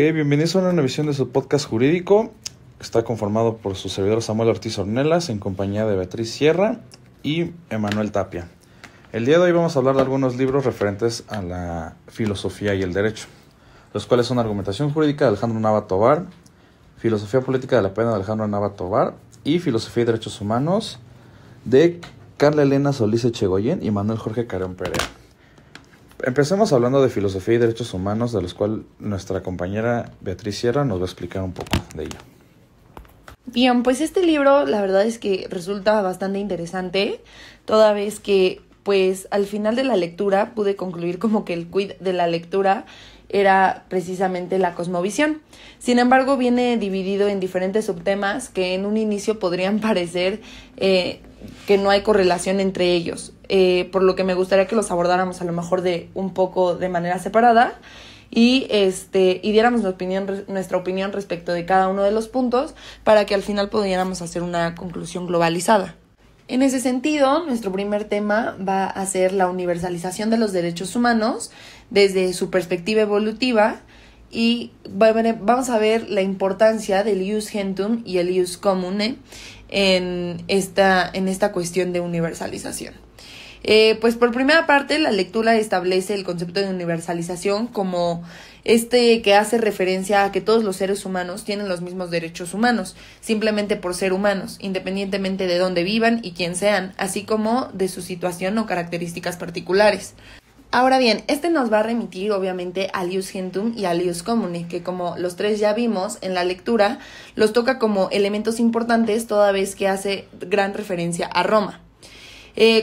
Bienvenidos a una nueva edición de su podcast jurídico. Está conformado por su servidor Samuel Ortiz Ornelas en compañía de Beatriz Sierra y Emanuel Tapia. El día de hoy vamos a hablar de algunos libros referentes a la filosofía y el derecho, los cuales son Argumentación Jurídica de Alejandro Nava Tovar, Filosofía Política de la Pena de Alejandro Nava Tovar y Filosofía y Derechos Humanos de Carla Elena Solís Echegoyen y Manuel Jorge Carreón Perea. Empecemos hablando de filosofía y derechos humanos, de los cuales nuestra compañera Beatriz Sierra nos va a explicar un poco de ello. Bien, pues este libro la verdad es que resulta bastante interesante, toda vez que pues al final de la lectura pude concluir como que el quid de la lectura era precisamente la cosmovisión. Sin embargo, viene dividido en diferentes subtemas que en un inicio podrían parecer que no hay correlación entre ellos, por lo que me gustaría que los abordáramos a lo mejor de un poco de manera separada y diéramos nuestra opinión respecto de cada uno de los puntos para que al final pudiéramos hacer una conclusión globalizada. En ese sentido, nuestro primer tema va a ser la universalización de los derechos humanos desde su perspectiva evolutiva y vamos a ver la importancia del ius gentium y el ius commune en esta cuestión de universalización. Pues por primera parte, la lectura establece el concepto de universalización como que hace referencia a que todos los seres humanos tienen los mismos derechos humanos, simplemente por ser humanos, independientemente de dónde vivan y quién sean, así como de su situación o características particulares. Ahora bien, nos va a remitir obviamente al ius gentium y al ius commune, que como los tres ya vimos en la lectura, los toca como elementos importantes toda vez que hace gran referencia a Roma.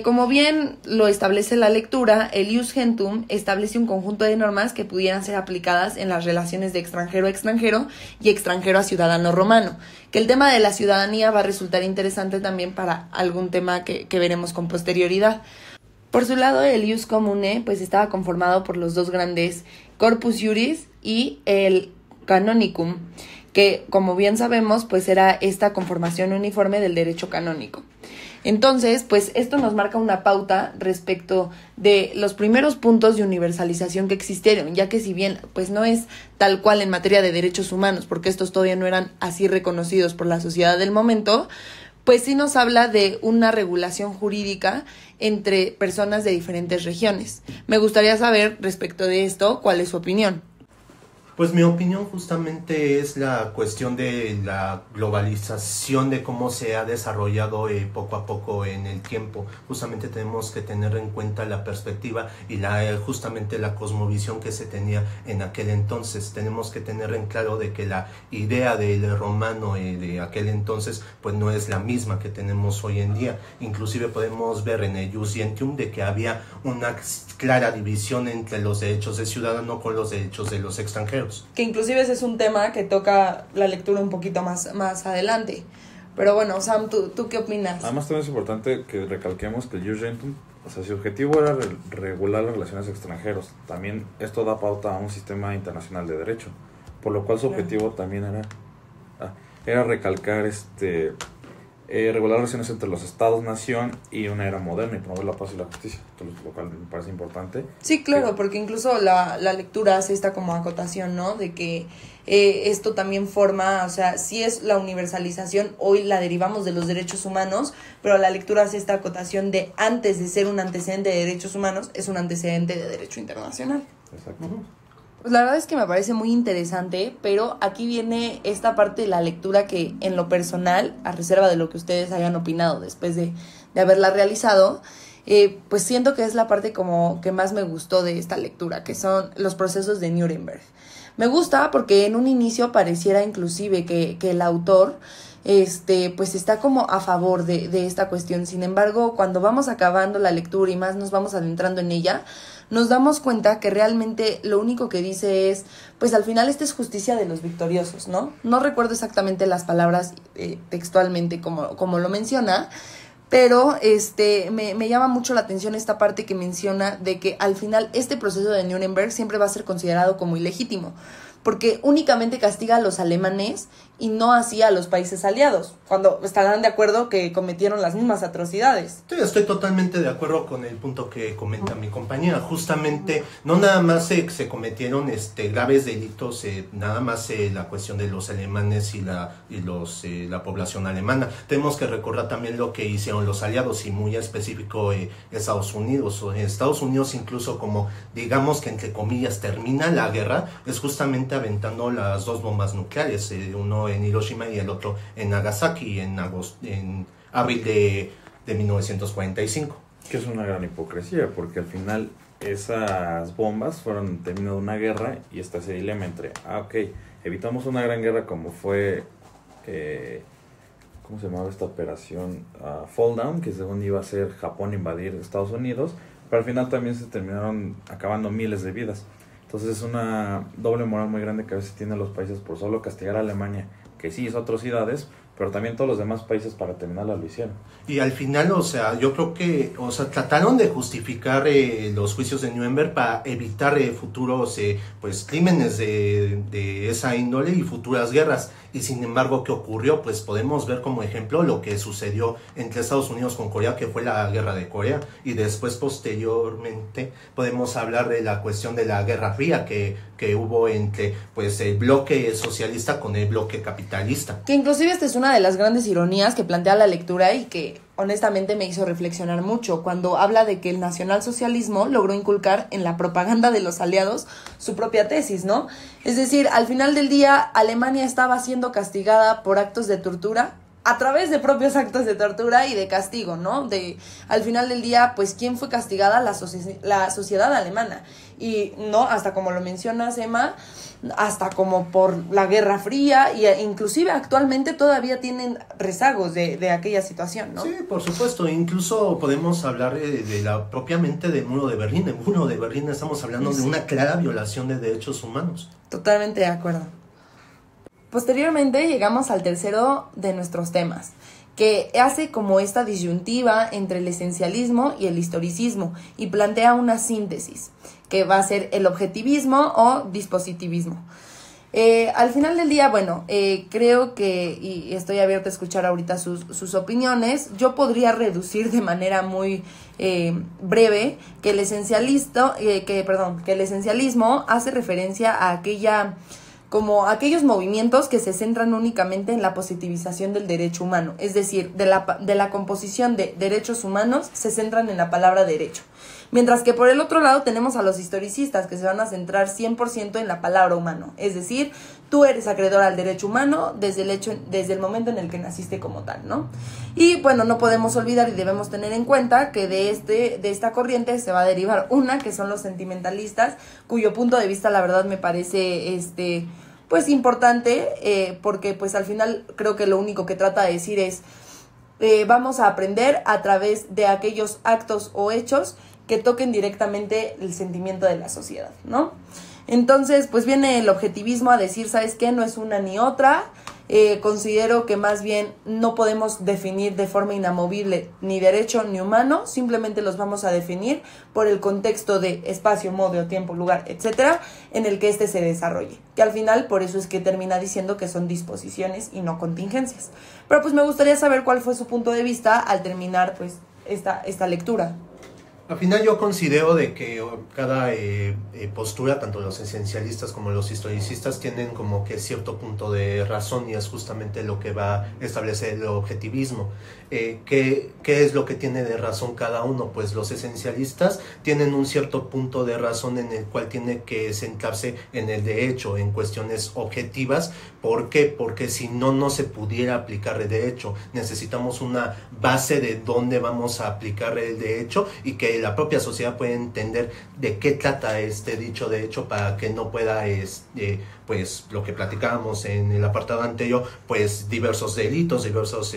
Como bien lo establece la lectura, el ius gentium establece un conjunto de normas que pudieran ser aplicadas en las relaciones de extranjero a extranjero y extranjero a ciudadano romano, que el tema de la ciudadanía va a resultar interesante también para algún tema que veremos con posterioridad. Por su lado, el ius commune pues estaba conformado por los dos grandes corpus juris y el canonicum, que como bien sabemos pues era esta conformación uniforme del derecho canónico. Entonces, pues esto nos marca una pauta respecto de los primeros puntos de universalización que existieron, ya que si bien pues no es tal cual en materia de derechos humanos, porque estos todavía no eran así reconocidos por la sociedad del momento, pues sí nos habla de una regulación jurídica entre personas de diferentes regiones. Me gustaría saber respecto de esto, ¿cuál es su opinión? Pues mi opinión justamente es la cuestión de la globalización, de cómo se ha desarrollado poco a poco en el tiempo. Justamente tenemos que tener en cuenta la perspectiva y justamente la cosmovisión que se tenía en aquel entonces. Tenemos que tener en claro de que la idea del romano de aquel entonces pues no es la misma que tenemos hoy en día. Inclusive podemos ver en el ius gentium de que había una clara división entre los derechos de ciudadano con los derechos de los extranjeros. Que inclusive ese es un tema que toca la lectura un poquito más adelante. Pero bueno, Sam, ¿tú qué opinas? Además también es importante que recalquemos que el ius gentium, o sea, su objetivo era regular las relaciones extranjeros. También esto da pauta a un sistema internacional de derecho, por lo cual su objetivo también era recalcar regular relaciones entre los estados-nación y una era moderna y promover la paz y la justicia, lo cual me parece importante. Sí, claro, porque incluso la lectura hace esta como acotación, ¿no? De que esto también forma, o sea, sí es la universalización, hoy la derivamos de los derechos humanos, pero la lectura hace esta acotación de antes de ser un antecedente de derechos humanos, es un antecedente de derecho internacional. Exacto. Pues la verdad es que me parece muy interesante, pero aquí viene esta parte de la lectura que en lo personal, a reserva de lo que ustedes hayan opinado después de haberla realizado, pues siento que es la parte como que más me gustó de esta lectura, que son los procesos de Nuremberg. Me gusta porque en un inicio pareciera inclusive que el autor pues está como a favor de esta cuestión. Sin embargo, cuando vamos acabando la lectura y más nos vamos adentrando en ella, nos damos cuenta que realmente lo único que dice es, pues al final esta es justicia de los victoriosos, ¿no? No recuerdo exactamente las palabras textualmente como lo menciona, pero me llama mucho la atención esta parte que menciona de que al final este proceso de Nuremberg siempre va a ser considerado como ilegítimo, porque únicamente castiga a los alemanes y no así a los países aliados, cuando estarán de acuerdo que cometieron las mismas atrocidades. Sí, estoy totalmente de acuerdo con el punto que comenta mi compañera. Justamente, no nada más se cometieron graves delitos, nada más la cuestión de los alemanes y la población alemana. Tenemos que recordar también lo que hicieron los aliados y muy específico Estados Unidos. Estados Unidos incluso como, digamos que entre comillas, termina la guerra, es justamente aventando las dos bombas nucleares, uno en Hiroshima y el otro en Nagasaki en abril de 1945. Que es una gran hipocresía, porque al final esas bombas fueron término de una guerra y está ese dilema entre, evitamos una gran guerra como fue, ¿cómo se llamaba esta operación? Fall Down, que según iba a ser Japón invadir Estados Unidos, pero al final también se terminaron acabando miles de vidas. Entonces es una doble moral muy grande que a veces tienen los países por solo castigar a Alemania, que sí hizo atrocidades, pero también todos los demás países para terminarla lo hicieron. Y al final, yo creo que, trataron de justificar los juicios de Nuremberg para evitar futuros, crímenes de esa índole y futuras guerras. Y sin embargo, ¿qué ocurrió? Pues podemos ver como ejemplo lo que sucedió entre Estados Unidos con Corea, que fue la guerra de Corea. Y después, posteriormente, podemos hablar de la cuestión de la Guerra Fría que hubo entre el bloque socialista con el bloque capitalista. Que inclusive esta es una de las grandes ironías que plantea la lectura y que honestamente me hizo reflexionar mucho cuando habla de que el nacionalsocialismo logró inculcar en la propaganda de los aliados su propia tesis, ¿no? Es decir, al final del día Alemania estaba siendo castigada por actos de tortura a través de propios actos de tortura y de castigo, ¿no? Al final del día, pues, ¿quién fue castigada? La sociedad alemana. Y, ¿no? Hasta como lo mencionas, Emma, hasta como por la Guerra Fría, e inclusive actualmente todavía tienen rezagos de aquella situación, ¿no? Sí, por supuesto. Incluso podemos hablar propiamente del muro de Berlín. El muro de Berlín, estamos hablando de una clara violación de derechos humanos. Totalmente de acuerdo. Posteriormente llegamos al tercero de nuestros temas, que hace como esta disyuntiva entre el esencialismo y el historicismo y plantea una síntesis, que va a ser el objetivismo o dispositivismo. Al final del día, creo que, y estoy abierta a escuchar ahorita sus opiniones, yo podría reducir de manera muy breve que el esencialismo hace referencia a aquellos movimientos que se centran únicamente en la positivización del derecho humano, es decir, de la composición de derechos humanos se centran en la palabra derecho. Mientras que por el otro lado tenemos a los historicistas que se van a centrar 100% en la palabra humano, es decir, tú eres acreedor al derecho humano desde el momento en el que naciste como tal, ¿no? Y no podemos olvidar y debemos tener en cuenta que de esta corriente se va a derivar una que son los sentimentalistas, cuyo punto de vista la verdad me parece importante, porque al final creo que lo único que trata de decir es vamos a aprender a través de aquellos actos o hechos que toquen directamente el sentimiento de la sociedad, ¿no? Entonces, viene el objetivismo a decir, ¿sabes qué? No es una ni otra. Considero que más bien no podemos definir de forma inamovible ni derecho ni humano, simplemente los vamos a definir por el contexto de espacio, modo, tiempo, lugar, etcétera, en el que se desarrolle. Que al final, por eso es que termina diciendo que son disposiciones y no contingencias. Pero me gustaría saber cuál fue su punto de vista al terminar esta lectura. Al final yo considero de que cada postura, tanto los esencialistas como los historicistas, tienen como que cierto punto de razón y es justamente lo que va a establecer el objetivismo. ¿Qué es lo que tiene de razón cada uno? Pues los esencialistas tienen un cierto punto de razón en el cual tiene que centrarse en el derecho, en cuestiones objetivas. ¿Por qué? Porque si no se pudiera aplicar el derecho. Necesitamos una base de dónde vamos a aplicar el derecho y que la propia sociedad pueda entender de qué trata este dicho derecho para que no pueda, lo que platicábamos en el apartado anterior, diversos delitos, diversos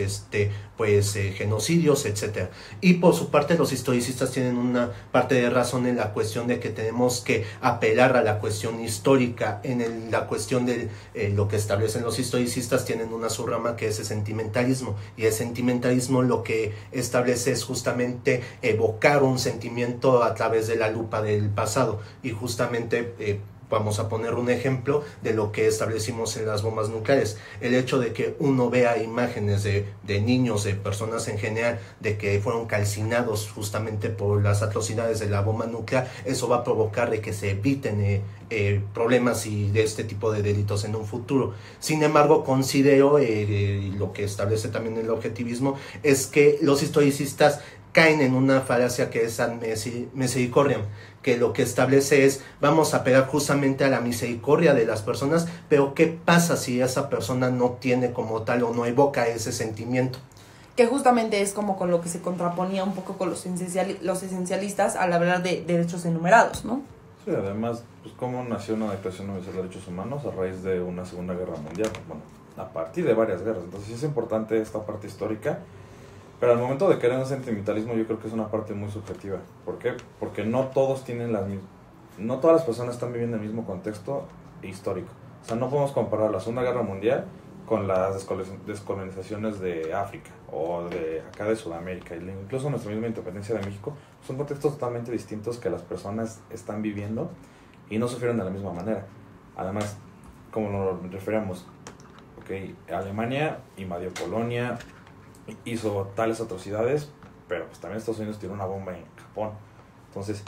genocidios, etcétera. Y por su parte los historicistas tienen una parte de razón en la cuestión de que tenemos que apelar a la cuestión histórica. La cuestión de lo que establecen los historicistas, tienen una subrama que es el sentimentalismo, y el sentimentalismo lo que establece es justamente evocar un sentimiento a través de la lupa del pasado, y justamente Vamos a poner un ejemplo de lo que establecimos en las bombas nucleares. El hecho de que uno vea imágenes de niños, de personas en general, de que fueron calcinados justamente por las atrocidades de la bomba nuclear, eso va a provocar de que se eviten problemas y de este tipo de delitos en un futuro. Sin embargo, considero, lo que establece también el objetivismo, es que los historicistas caen en una falacia que es ad misericordiam, que lo que establece es, vamos a apelar justamente a la misericordia de las personas, pero ¿qué pasa si esa persona no tiene como tal o no evoca ese sentimiento? Que justamente es como con lo que se contraponía un poco con los esencialistas al hablar de derechos enumerados, ¿no? Sí, además, pues cómo nació una Declaración Universal de Derechos Humanos a raíz de una Segunda Guerra Mundial, bueno, a partir de varias guerras. Entonces sí es importante esta parte histórica. Pero al momento de querer un sentimentalismo, yo creo que es una parte muy subjetiva. ¿Por qué? Porque no todos tienen no todas las personas están viviendo el mismo contexto histórico. O sea, no podemos comparar la Segunda Guerra Mundial con las descolonizaciones de África o de acá de Sudamérica, incluso nuestra misma independencia de México. Son contextos totalmente distintos que las personas están viviendo y no sufrieron de la misma manera. Además, como nos referíamos, Alemania invadió Polonia, hizo tales atrocidades, pero pues también Estados Unidos tiró una bomba en Japón. Entonces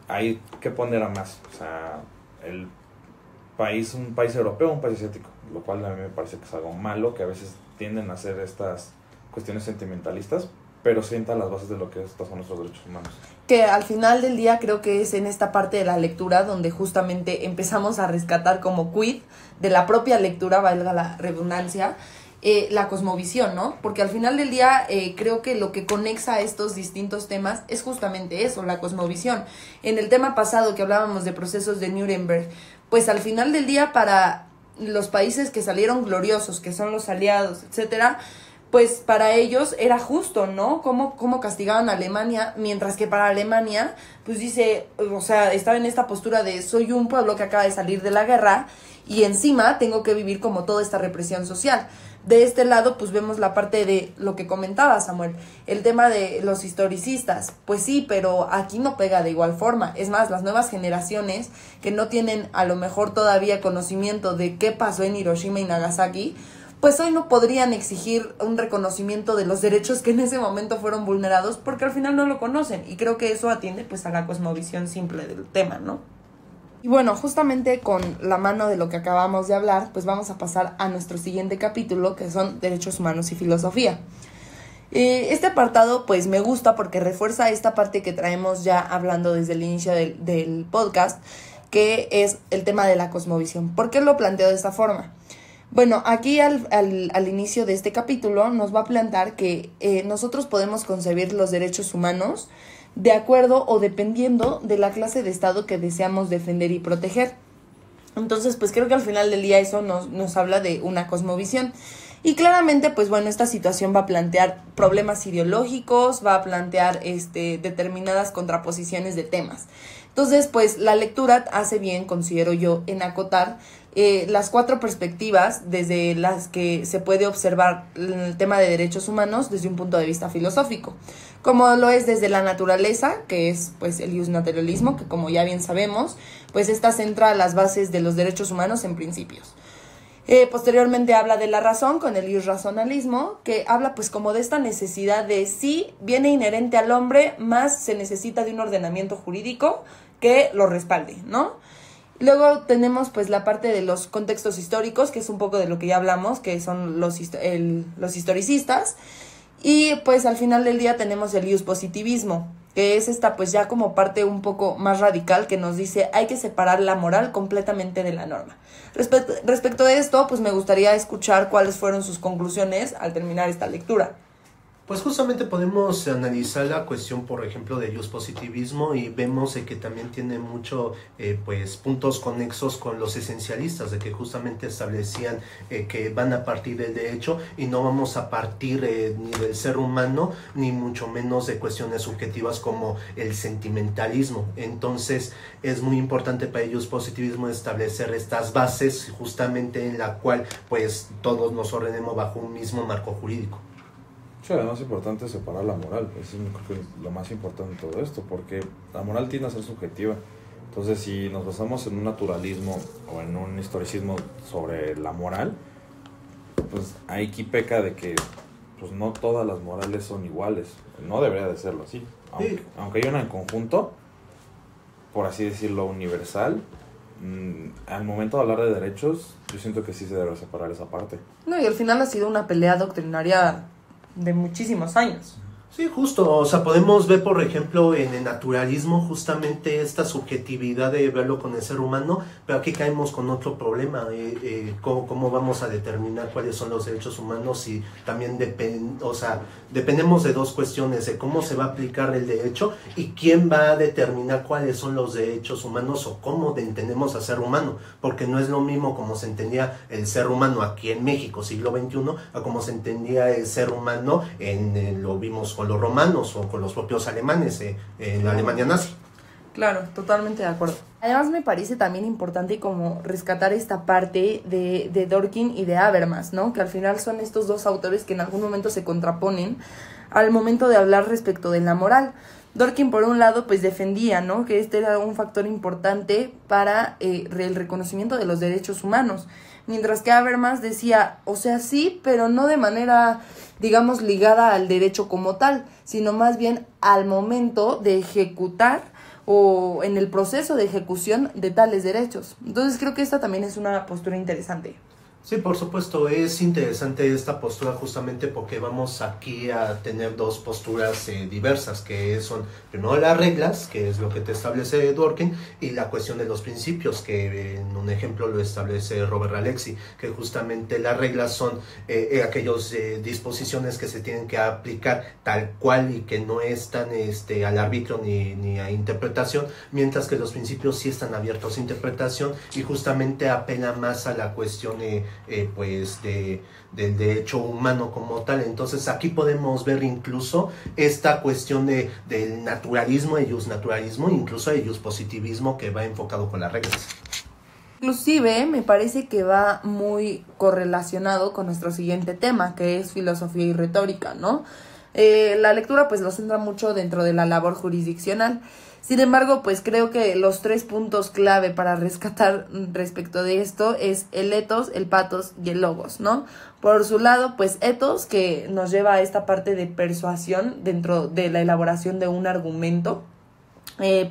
hay que poner a más, o sea, un país europeo, un país asiático, lo cual a mí me parece que es algo malo, que a veces tienden a hacer estas cuestiones sentimentalistas, pero sienta las bases de lo que estos son nuestros derechos humanos. Que al final del día creo que es en esta parte de la lectura donde justamente empezamos a rescatar como quid de la propia lectura, valga la redundancia, la cosmovisión, ¿no? Porque al final del día creo que lo que conexa a estos distintos temas es justamente eso, la cosmovisión. En el tema pasado que hablábamos de procesos de Nuremberg, pues al final del día para los países que salieron gloriosos, que son los aliados, etcétera, pues para ellos era justo, ¿no? Cómo castigaban a Alemania, mientras que para Alemania, pues dice, o sea, estaba en esta postura de soy un pueblo que acaba de salir de la guerra y encima tengo que vivir como toda esta represión social. De este lado, pues vemos la parte de lo que comentaba Samuel, el tema de los historicistas. Pues sí, pero aquí no pega de igual forma. Es más, las nuevas generaciones que no tienen a lo mejor todavía conocimiento de qué pasó en Hiroshima y Nagasaki, pues hoy no podrían exigir un reconocimiento de los derechos que en ese momento fueron vulnerados porque al final no lo conocen. Y creo que eso atiende pues a la cosmovisión simple del tema, ¿no? Y bueno, justamente con la mano de lo que acabamos de hablar, pues vamos a pasar a nuestro siguiente capítulo, que son Derechos Humanos y Filosofía. Este apartado pues me gusta porque refuerza esta parte que traemos ya hablando desde el inicio del podcast, que es el tema de la cosmovisión. ¿Por qué lo planteo de esta forma? Bueno, aquí al inicio de este capítulo nos va a plantear que nosotros podemos concebir los derechos humanos de acuerdo o dependiendo de la clase de Estado que deseamos defender y proteger. Entonces, pues creo que al final del día eso nos habla de una cosmovisión. Y claramente, pues bueno, esta situación va a plantear problemas ideológicos, va a plantear determinadas contraposiciones de temas. Entonces, pues la lectura hace bien, considero yo, en acotar las 4 perspectivas desde las que se puede observar el tema de derechos humanos desde un punto de vista filosófico, como lo es desde la naturaleza, que es pues el iusnaturalismo, que como ya bien sabemos, pues esta centra las bases de los derechos humanos en principios. Posteriormente habla de la razón con el iusracionalismo, que habla pues como de esta necesidad de sí viene inherente al hombre, más se necesita de un ordenamiento jurídico que lo respalde, ¿no? Luego tenemos pues la parte de los contextos históricos, que es un poco de lo que ya hablamos, que son los historicistas. Y pues al final del día tenemos el iuspositivismo, que es esta pues ya como parte un poco más radical que nos dice hay que separar la moral completamente de la norma. Respecto de esto, pues me gustaría escuchar cuáles fueron sus conclusiones al terminar esta lectura. Pues justamente podemos analizar la cuestión, por ejemplo, del iuspositivismo y vemos que también tiene mucho, pues, puntos conexos con los esencialistas, de que justamente establecían que van a partir del derecho y no vamos a partir ni del ser humano, ni mucho menos de cuestiones subjetivas como el sentimentalismo. Entonces, es muy importante para el iuspositivismo establecer estas bases justamente en la cual, pues, todos nos ordenemos bajo un mismo marco jurídico. Sí, además es importante separar la moral, pues es creo que lo más importante de todo esto, porque la moral tiende a ser subjetiva. Entonces, si nos basamos en un naturalismo o en un historicismo sobre la moral, pues aquí peca de que pues no todas las morales son iguales. No debería de serlo así. Aunque hay una en conjunto, por así decirlo, universal, al momento de hablar de derechos, yo siento que sí se debe separar esa parte. No, y al final ha sido una pelea doctrinaria de muchísimos años. Sí, justo, o sea, podemos ver, por ejemplo, en el naturalismo justamente esta subjetividad de verlo con el ser humano, pero aquí caemos con otro problema, cómo vamos a determinar cuáles son los derechos humanos y también dependemos de dos cuestiones, de cómo se va a aplicar el derecho y quién va a determinar cuáles son los derechos humanos o cómo entendemos al ser humano, porque no es lo mismo como se entendía el ser humano aquí en México, siglo XXI, a como se entendía el ser humano lo vimos con los romanos o con los propios alemanes en la Alemania nazi. Claro, totalmente de acuerdo. Además me parece también importante como rescatar esta parte de Dworkin y de Habermas, ¿no? Que al final son estos dos autores que en algún momento se contraponen al momento de hablar respecto de la moral. Dworkin, por un lado, pues defendía, ¿no?, que este era un factor importante para el reconocimiento de los derechos humanos, mientras que Habermas decía, o sea, sí, pero no de manera, digamos, ligada al derecho como tal, sino más bien al momento de ejecutar o en el proceso de ejecución de tales derechos. Entonces creo que esta también es una postura interesante. Sí, por supuesto, es interesante esta postura justamente porque vamos aquí a tener dos posturas diversas, que son primero las reglas, que es lo que te establece Dworkin, y la cuestión de los principios, que en un ejemplo lo establece Robert Alexy, que justamente las reglas son aquellas disposiciones que se tienen que aplicar tal cual y que no están al arbitrio ni a interpretación, mientras que los principios sí están abiertos a interpretación y justamente apela más a la cuestión del derecho humano como tal. Entonces aquí podemos ver incluso esta cuestión del naturalismo, el justnaturalismo, incluso el justpositivismo que va enfocado con las reglas. Inclusive me parece que va muy correlacionado con nuestro siguiente tema, que es filosofía y retórica, ¿no? La lectura pues lo centra mucho dentro de la labor jurisdiccional. Sin embargo, pues creo que los 3 puntos clave para rescatar respecto de esto es el ethos, el pathos y el logos, ¿no? Por su lado, pues ethos, que nos lleva a esta parte de persuasión dentro de la elaboración de un argumento.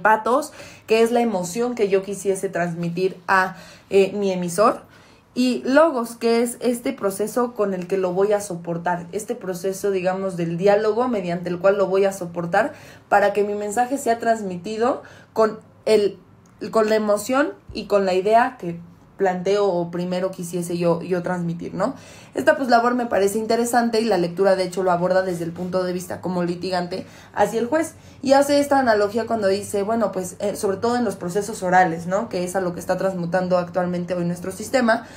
Pathos, que es la emoción que yo quisiese transmitir a mi emisor. Y logos, que es este proceso con el que lo voy a soportar, este proceso, digamos, del diálogo mediante el cual lo voy a soportar para que mi mensaje sea transmitido con la emoción y con la idea que planteo o primero quisiese yo transmitir, ¿no? Esta pues labor me parece interesante y la lectura de hecho lo aborda desde el punto de vista como litigante hacia el juez y hace esta analogía cuando dice, bueno, pues sobre todo en los procesos orales, ¿no?, que es a lo que está transmutando actualmente hoy nuestro sistema,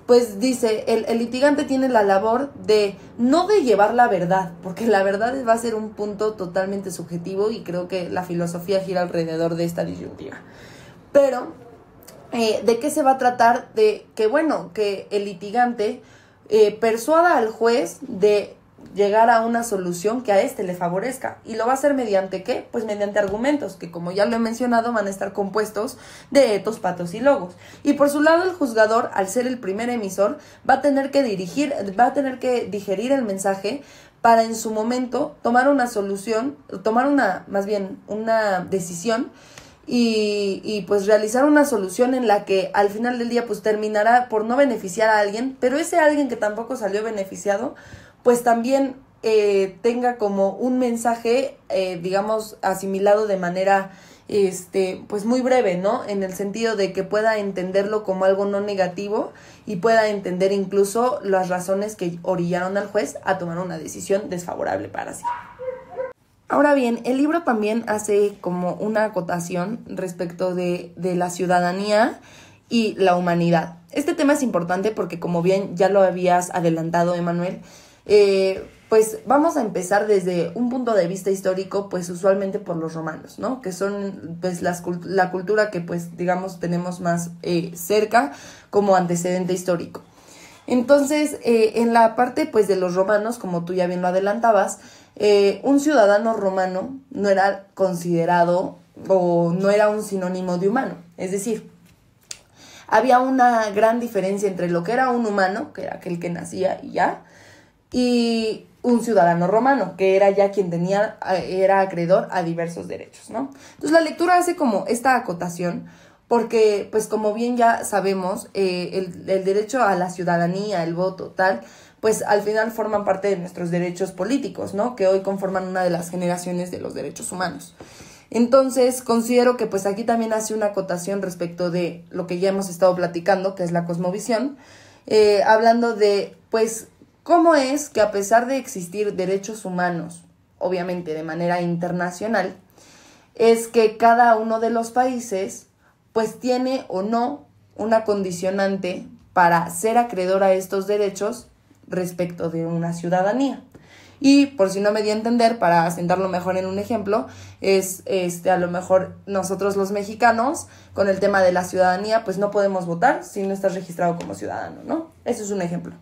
pues dice, el litigante tiene la labor no de llevar la verdad, porque la verdad va a ser un punto totalmente subjetivo y creo que la filosofía gira alrededor de esta disyuntiva, pero ¿de qué se va a tratar? De que, bueno, que el litigante persuada al juez de llegar a una solución que a este le favorezca. ¿Y lo va a hacer mediante qué? Pues mediante argumentos, que como ya lo he mencionado, van a estar compuestos de ethos, pathos y logos. Y por su lado, el juzgador, al ser el primer emisor, va a tener que digerir el mensaje para en su momento tomar una decisión y pues realizar una solución en la que al final del día pues terminará por no beneficiar a alguien, pero ese alguien que tampoco salió beneficiado pues también tenga como un mensaje digamos asimilado de manera pues muy breve, ¿no? En el sentido de que pueda entenderlo como algo no negativo y pueda entender incluso las razones que orillaron al juez a tomar una decisión desfavorable para sí. Ahora bien, el libro también hace como una acotación respecto de la ciudadanía y la humanidad. Este tema es importante porque, como bien ya lo habías adelantado, Emanuel, pues vamos a empezar desde un punto de vista histórico, pues usualmente por los romanos, ¿no? Que son pues la cultura que pues digamos tenemos más cerca como antecedente histórico. Entonces, en la parte pues de los romanos, como tú ya bien lo adelantabas, un ciudadano romano no era considerado o no era un sinónimo de humano. Es decir, había una gran diferencia entre lo que era un humano, que era aquel que nacía y ya, y un ciudadano romano, que era ya quien era acreedor a diversos derechos, ¿no? Entonces la lectura hace como esta acotación, porque pues como bien ya sabemos, el derecho a la ciudadanía, el voto, tal, pues al final forman parte de nuestros derechos políticos, ¿no? Que hoy conforman una de las generaciones de los derechos humanos. Entonces considero que pues aquí también hace una acotación respecto de lo que ya hemos estado platicando, que es la cosmovisión, hablando de pues cómo es que a pesar de existir derechos humanos, obviamente de manera internacional, es que cada uno de los países pues tiene o no una condicionante para ser acreedor a estos derechos respecto de una ciudadanía. Y por si no me di a entender, para asentarlo mejor en un ejemplo, es a lo mejor nosotros los mexicanos, con el tema de la ciudadanía, pues no podemos votar si no estás registrado como ciudadano, ¿no? Eso es un ejemplo.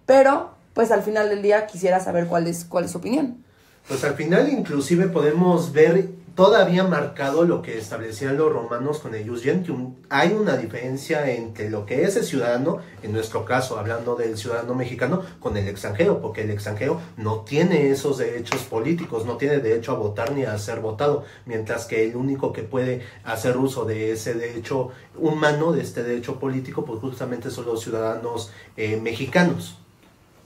Pero, pues al final del día quisiera saber cuál es su opinión. Pues al final inclusive podemos ver todavía marcado lo que establecían los romanos con el jus gentium. Hay una diferencia entre lo que es el ciudadano, en nuestro caso hablando del ciudadano mexicano, con el extranjero, porque el extranjero no tiene esos derechos políticos, no tiene derecho a votar ni a ser votado, mientras que el único que puede hacer uso de ese derecho humano, de este derecho político, pues justamente son los ciudadanos mexicanos.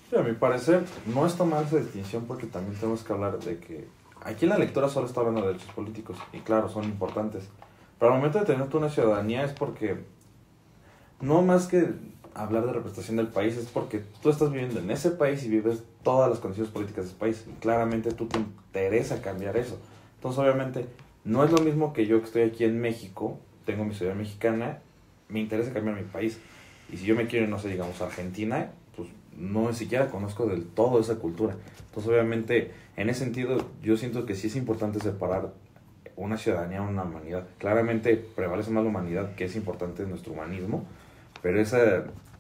Sí, a mi parecer no está mal esa distinción, porque también tenemos que hablar de que aquí la lectura solo está hablando de derechos políticos, y claro, son importantes. Pero al momento de tener tú una ciudadanía es porque, no más que hablar de representación del país, es porque tú estás viviendo en ese país y vives todas las condiciones políticas de ese país. Y claramente tú te interesa cambiar eso. Entonces, obviamente, no es lo mismo que yo que estoy aquí en México, tengo mi ciudadanía mexicana, me interesa cambiar mi país. Y si yo me quiero, no sé, digamos, a Argentina, pues no ni siquiera conozco del todo esa cultura. Entonces, obviamente, en ese sentido, yo siento que sí es importante separar una ciudadanía a una humanidad. Claramente prevalece más la humanidad, que es importante en nuestro humanismo, pero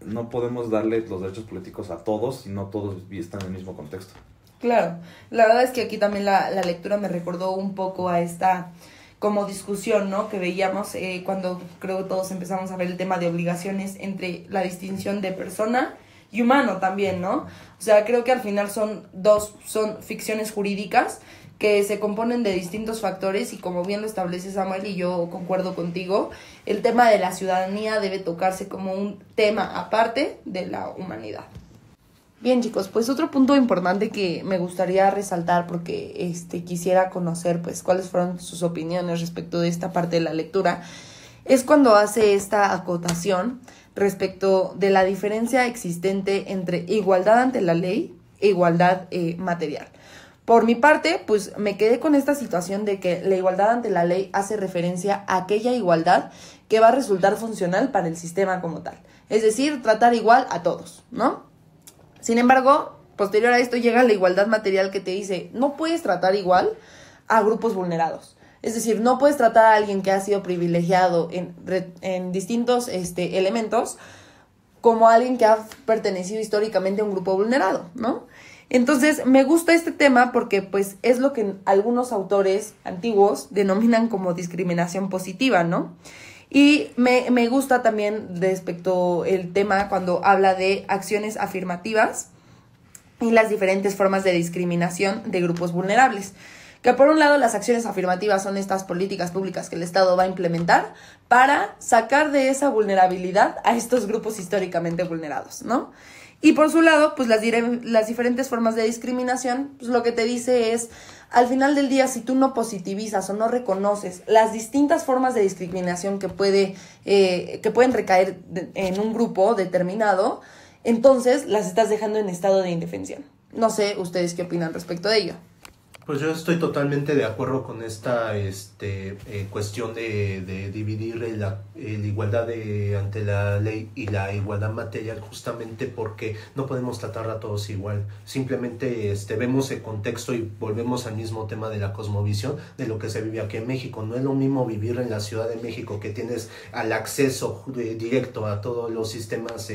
no podemos darle los derechos políticos a todos y no todos están en el mismo contexto. Claro, la verdad es que aquí también la lectura me recordó un poco a esta como discusión, ¿no? Que veíamos cuando creo que todos empezamos a ver el tema de obligaciones entre la distinción de persona y humano también, ¿no? O sea, creo que al final son ficciones jurídicas que se componen de distintos factores y como bien lo establece Samuel y yo concuerdo contigo, el tema de la ciudadanía debe tocarse como un tema aparte de la humanidad. Bien, chicos, pues otro punto importante que me gustaría resaltar porque quisiera conocer pues cuáles fueron sus opiniones respecto de esta parte de la lectura es cuando hace esta acotación respecto de la diferencia existente entre igualdad ante la ley e igualdad material. Por mi parte, pues me quedé con esta situación de que la igualdad ante la ley hace referencia a aquella igualdad que va a resultar funcional para el sistema como tal. Es decir, tratar igual a todos, ¿no? Sin embargo, posterior a esto llega la igualdad material que te dice, no puedes tratar igual a grupos vulnerados. Es decir, no puedes tratar a alguien que ha sido privilegiado en distintos elementos como a alguien que ha pertenecido históricamente a un grupo vulnerado, ¿no? Entonces, me gusta este tema porque pues es lo que algunos autores antiguos denominan como discriminación positiva, ¿no? Y me gusta también respecto el tema cuando habla de acciones afirmativas y las diferentes formas de discriminación de grupos vulnerables. Que por un lado las acciones afirmativas son estas políticas públicas que el Estado va a implementar para sacar de esa vulnerabilidad a estos grupos históricamente vulnerados, ¿no? Y por su lado, pues las diferentes formas de discriminación, pues lo que te dice es, al final del día, si tú no positivizas o no reconoces las distintas formas de discriminación que pueden recaer en un grupo determinado, entonces las estás dejando en estado de indefensión. No sé ustedes qué opinan respecto de ello. Pues yo estoy totalmente de acuerdo con esta cuestión de dividir la igualdad ante la ley y la igualdad material, justamente porque no podemos tratar a todos igual. Simplemente vemos el contexto y volvemos al mismo tema de la cosmovisión de lo que se vive aquí en México. No es lo mismo vivir en la Ciudad de México, que tienes al acceso directo a todos los sistemas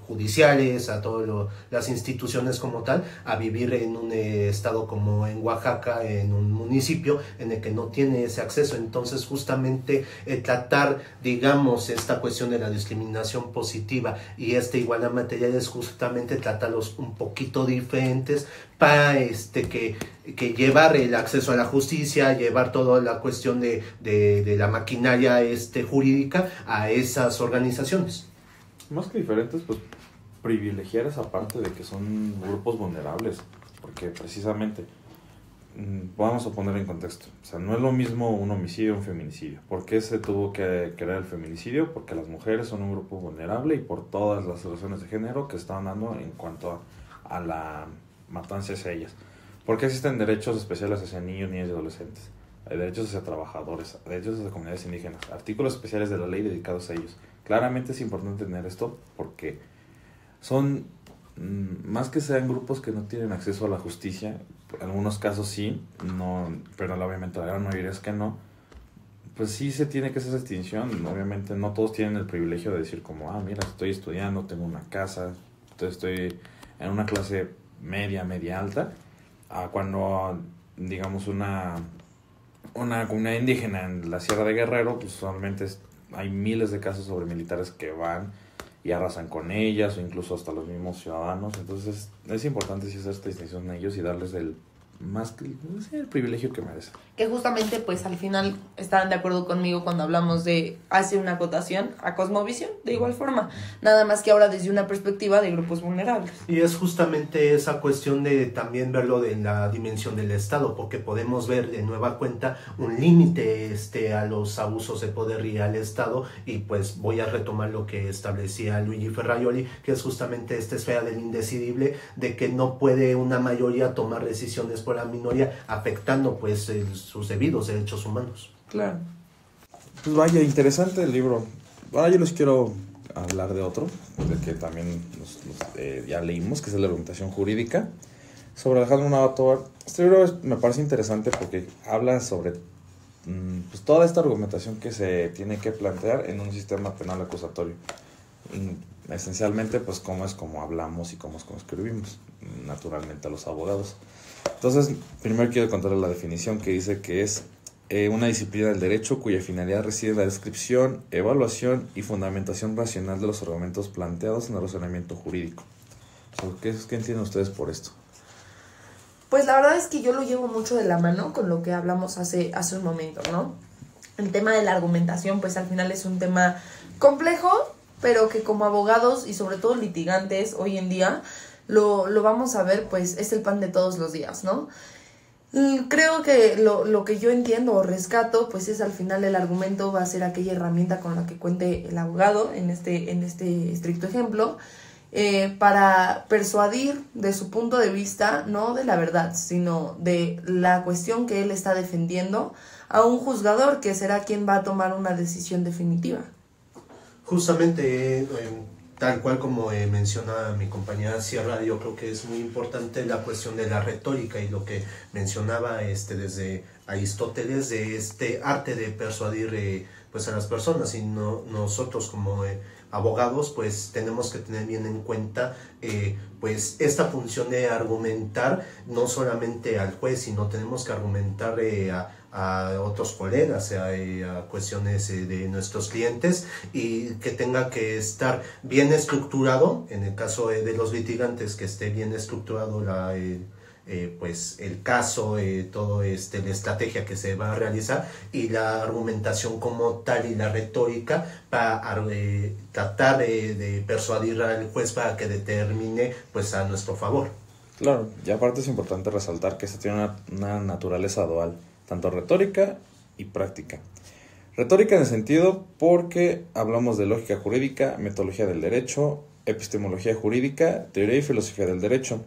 judiciales, a todas las instituciones como tal, a vivir en un estado como como en Oaxaca, en un municipio en el que no tiene ese acceso. Entonces justamente tratar, digamos, esta cuestión de la discriminación positiva y igualdad materiales, justamente tratarlos un poquito diferentes para que llevar el acceso a la justicia, llevar toda la cuestión de la maquinaria jurídica a esas organizaciones. Más que diferentes, pues privilegiar esa parte de que son grupos vulnerables, porque precisamente, vamos a poner en contexto, o sea, no es lo mismo un homicidio o un feminicidio. ¿Por qué se tuvo que crear el feminicidio? Porque las mujeres son un grupo vulnerable y por todas las razones de género que están dando en cuanto a la matanza hacia ellas. ¿Por qué existen derechos especiales hacia niños, niñas y adolescentes? Hay derechos hacia trabajadores, derechos hacia comunidades indígenas, artículos especiales de la ley dedicados a ellos. Claramente es importante tener esto porque son, más que sean grupos que no tienen acceso a la justicia, en algunos casos sí, no, pero obviamente la gran mayoría es que no, pues sí se tiene que hacer esa distinción. Obviamente no todos tienen el privilegio de decir como, mira, estoy estudiando, tengo una casa, estoy en una clase media alta, cuando digamos una comunidad indígena en la Sierra de Guerrero, pues solamente hay miles de casos sobre militares que van y arrasan con ellas o incluso hasta los mismos ciudadanos. Entonces es importante sí hacer esta distinción en ellos y darles el privilegio que merecen. Que justamente pues al final estaban de acuerdo conmigo cuando hablamos de hacer una acotación a Cosmovisión, de igual forma, nada más que ahora desde una perspectiva de grupos vulnerables. Y es justamente esa cuestión de también verlo en la dimensión del Estado, porque podemos ver de nueva cuenta un límite a los abusos de poder y al Estado, y pues voy a retomar lo que establecía Luigi Ferraioli, que es justamente esta esfera del indecidible, de que no puede una mayoría tomar decisiones por la minoría, afectando pues sus debidos derechos humanos. Claro. Pues vaya, interesante el libro. Ahora yo les quiero hablar de otro, de que también ya leímos, que es la argumentación jurídica, sobre Alejandro Nava Tovar. Este libro me parece interesante porque habla sobre pues, toda esta argumentación que se tiene que plantear en un sistema penal acusatorio. Esencialmente, pues cómo es como hablamos y cómo es como escribimos, naturalmente a los abogados. Entonces, primero quiero contarles la definición, que dice que es una disciplina del derecho cuya finalidad reside en la descripción, evaluación y fundamentación racional de los argumentos planteados en el razonamiento jurídico. ¿Qué entienden ustedes por esto? Pues la verdad es que yo lo llevo mucho de la mano con lo que hablamos hace un momento, ¿no? El tema de la argumentación, pues al final es un tema complejo, pero que como abogados y sobre todo litigantes hoy en día lo vamos a ver, pues es el pan de todos los días, ¿no? Creo que lo que yo entiendo o rescato, pues es al final el argumento va a ser aquella herramienta con la que cuente el abogado, en este estricto ejemplo, para persuadir de su punto de vista, no de la verdad, sino de la cuestión que él está defendiendo a un juzgador que será quien va a tomar una decisión definitiva. Justamente, tal cual como menciona mi compañera Sierra, yo creo que es muy importante la cuestión de la retórica y lo que mencionaba desde Aristóteles, de este arte de persuadir pues a las personas, y nosotros como abogados pues tenemos que tener bien en cuenta pues esta función de argumentar no solamente al juez, sino tenemos que argumentar a otros colegas, a cuestiones de nuestros clientes, y que tenga que estar bien estructurado, en el caso de los litigantes, que esté bien estructurado pues el caso, todo la estrategia que se va a realizar y la argumentación como tal y la retórica para tratar de persuadir al juez para que determine pues a nuestro favor. Claro, y aparte es importante resaltar que se tiene una naturaleza dual, tanto retórica y práctica. Retórica en el sentido porque hablamos de lógica jurídica, metodología del derecho, epistemología jurídica, teoría y filosofía del derecho.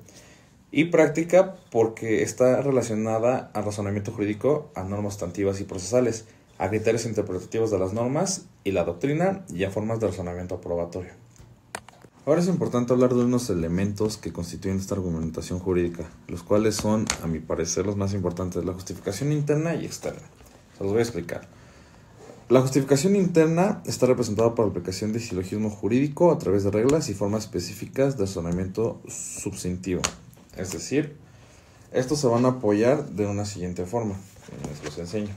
Y práctica porque está relacionada al razonamiento jurídico, a normas sustantivas y procesales, a criterios interpretativos de las normas y la doctrina y a formas de razonamiento probatorio. Ahora es importante hablar de unos elementos que constituyen esta argumentación jurídica, los cuales son, a mi parecer, los más importantes: la justificación interna y externa. Se los voy a explicar. La justificación interna está representada por la aplicación de silogismo jurídico a través de reglas y formas específicas de razonamiento substantivo. Es decir, Estos se van a apoyar de una siguiente forma, les los enseño.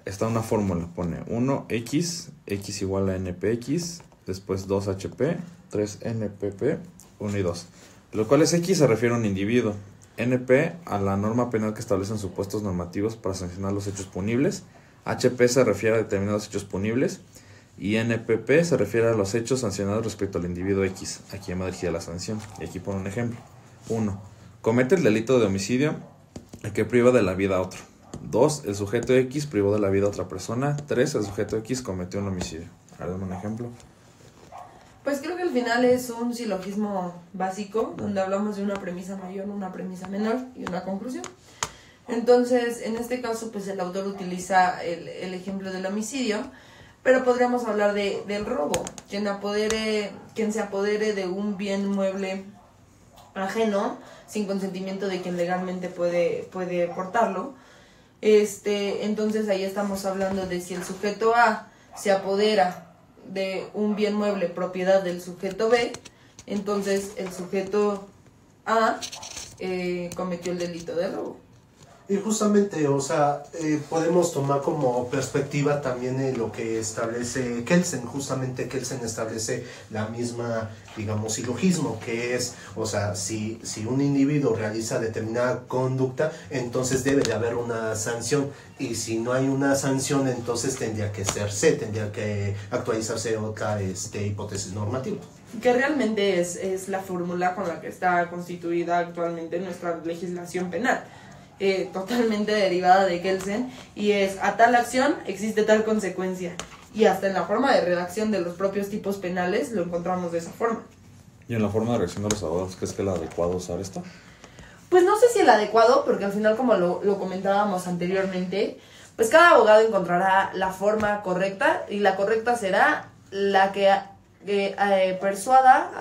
Está una fórmula, pone 1x, x igual a npx, después 2hp, 3npp, 1 y 2. Lo cual es x se refiere a un individuo, np a la norma penal que establecen supuestos normativos para sancionar los hechos punibles, hp se refiere a determinados hechos punibles, y npp se refiere a los hechos sancionados respecto al individuo x. Aquí va dirigida la sanción, y aquí pone un ejemplo. 1. Comete el delito de homicidio el que priva de la vida a otro. 2. El sujeto X privó de la vida a otra persona. 3. El sujeto X cometió un homicidio. A ver, dame un ejemplo. Pues creo que al final es un silogismo básico, donde hablamos de una premisa mayor, una premisa menor y una conclusión. Entonces, en este caso, pues el autor utiliza el ejemplo del homicidio, pero podríamos hablar del robo. Quien se apodere de un bien mueble ajeno, sin consentimiento de quien legalmente puede portarlo. Entonces ahí estamos hablando de si el sujeto A se apodera de un bien mueble propiedad del sujeto B, entonces el sujeto A cometió el delito de robo. Y justamente, o sea, podemos tomar como perspectiva también lo que establece Kelsen. Justamente Kelsen establece la misma, digamos, silogismo, que es, o sea, si un individuo realiza determinada conducta, entonces debe de haber una sanción, y si no hay una sanción, entonces tendría que actualizarse otra hipótesis normativa. Que realmente es la fórmula con la que está constituida actualmente nuestra legislación penal. Totalmente derivada de Kelsen, y es: a tal acción existe tal consecuencia, y hasta en la forma de redacción de los propios tipos penales lo encontramos de esa forma. ¿Y en la forma de redacción de los abogados crees que es adecuado usar esto? Pues no sé si el adecuado, porque al final, como lo comentábamos anteriormente, pues cada abogado encontrará la forma correcta, y la correcta será la que persuada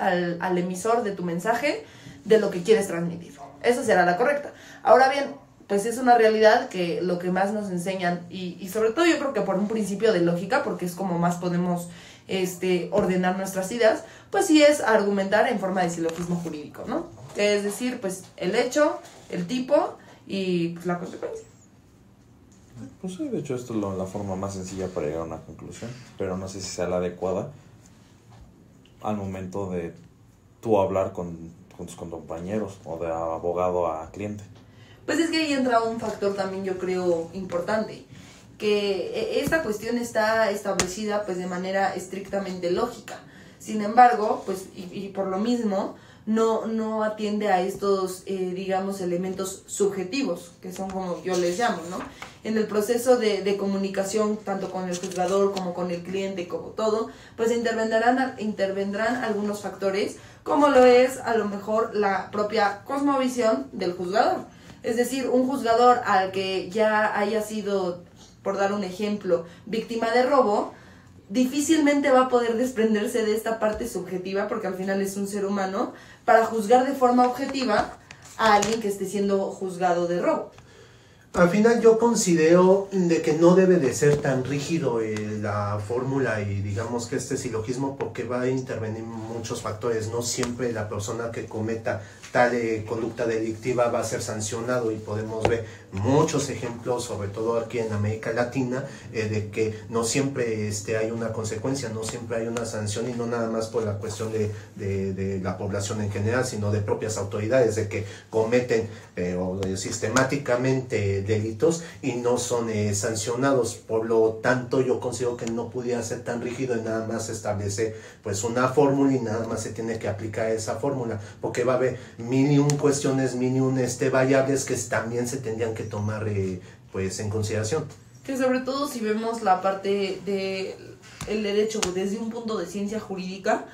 al emisor de tu mensaje de lo que quieres transmitir. Esa será la correcta. Ahora bien, pues es una realidad que lo que más nos enseñan, y sobre todo yo creo que por un principio de lógica, porque es como más podemos ordenar nuestras ideas, pues sí es argumentar en forma de silogismo jurídico, ¿no? Es decir, pues el hecho, el tipo y pues la consecuencia. Pues sí, de hecho esto es la forma más sencilla para llegar a una conclusión, pero no sé si sea la adecuada al momento de tú hablar con tus compañeros o de abogado a cliente. Pues es que ahí entra un factor también, yo creo, importante, que esta cuestión está establecida pues de manera estrictamente lógica. Sin embargo, pues y por lo mismo no atiende a estos digamos elementos subjetivos, que son como yo les llamo, ¿no? En el proceso de comunicación, tanto con el juzgador como con el cliente, como todo, pues intervendrán algunos factores, como lo es a lo mejor la propia cosmovisión del juzgador. Es decir, un juzgador al que ya haya sido, por dar un ejemplo, víctima de robo, difícilmente va a poder desprenderse de esta parte subjetiva, porque al final es un ser humano, para juzgar de forma objetiva a alguien que esté siendo juzgado de robo. Al final yo considero de que no debe de ser tan rígido la fórmula, y digamos que este silogismo, porque va a intervenir muchos factores. No siempre la persona que cometa tal conducta delictiva va a ser sancionado, y podemos ver muchos ejemplos, sobre todo aquí en América Latina, de que no siempre hay una consecuencia, no siempre hay una sanción, y no nada más por la cuestión de la población en general, sino de propias autoridades, de que cometen sistemáticamente delitos y no son sancionados. Por lo tanto, yo considero que no pudiera ser tan rígido y nada más establece pues una fórmula, y nada más se tiene que aplicar esa fórmula, porque va a haber mil y un cuestiones, mil y un variables que también se tendrían que tomar pues en consideración. Que sobre todo si vemos la parte de el derecho desde un punto de ciencia jurídica,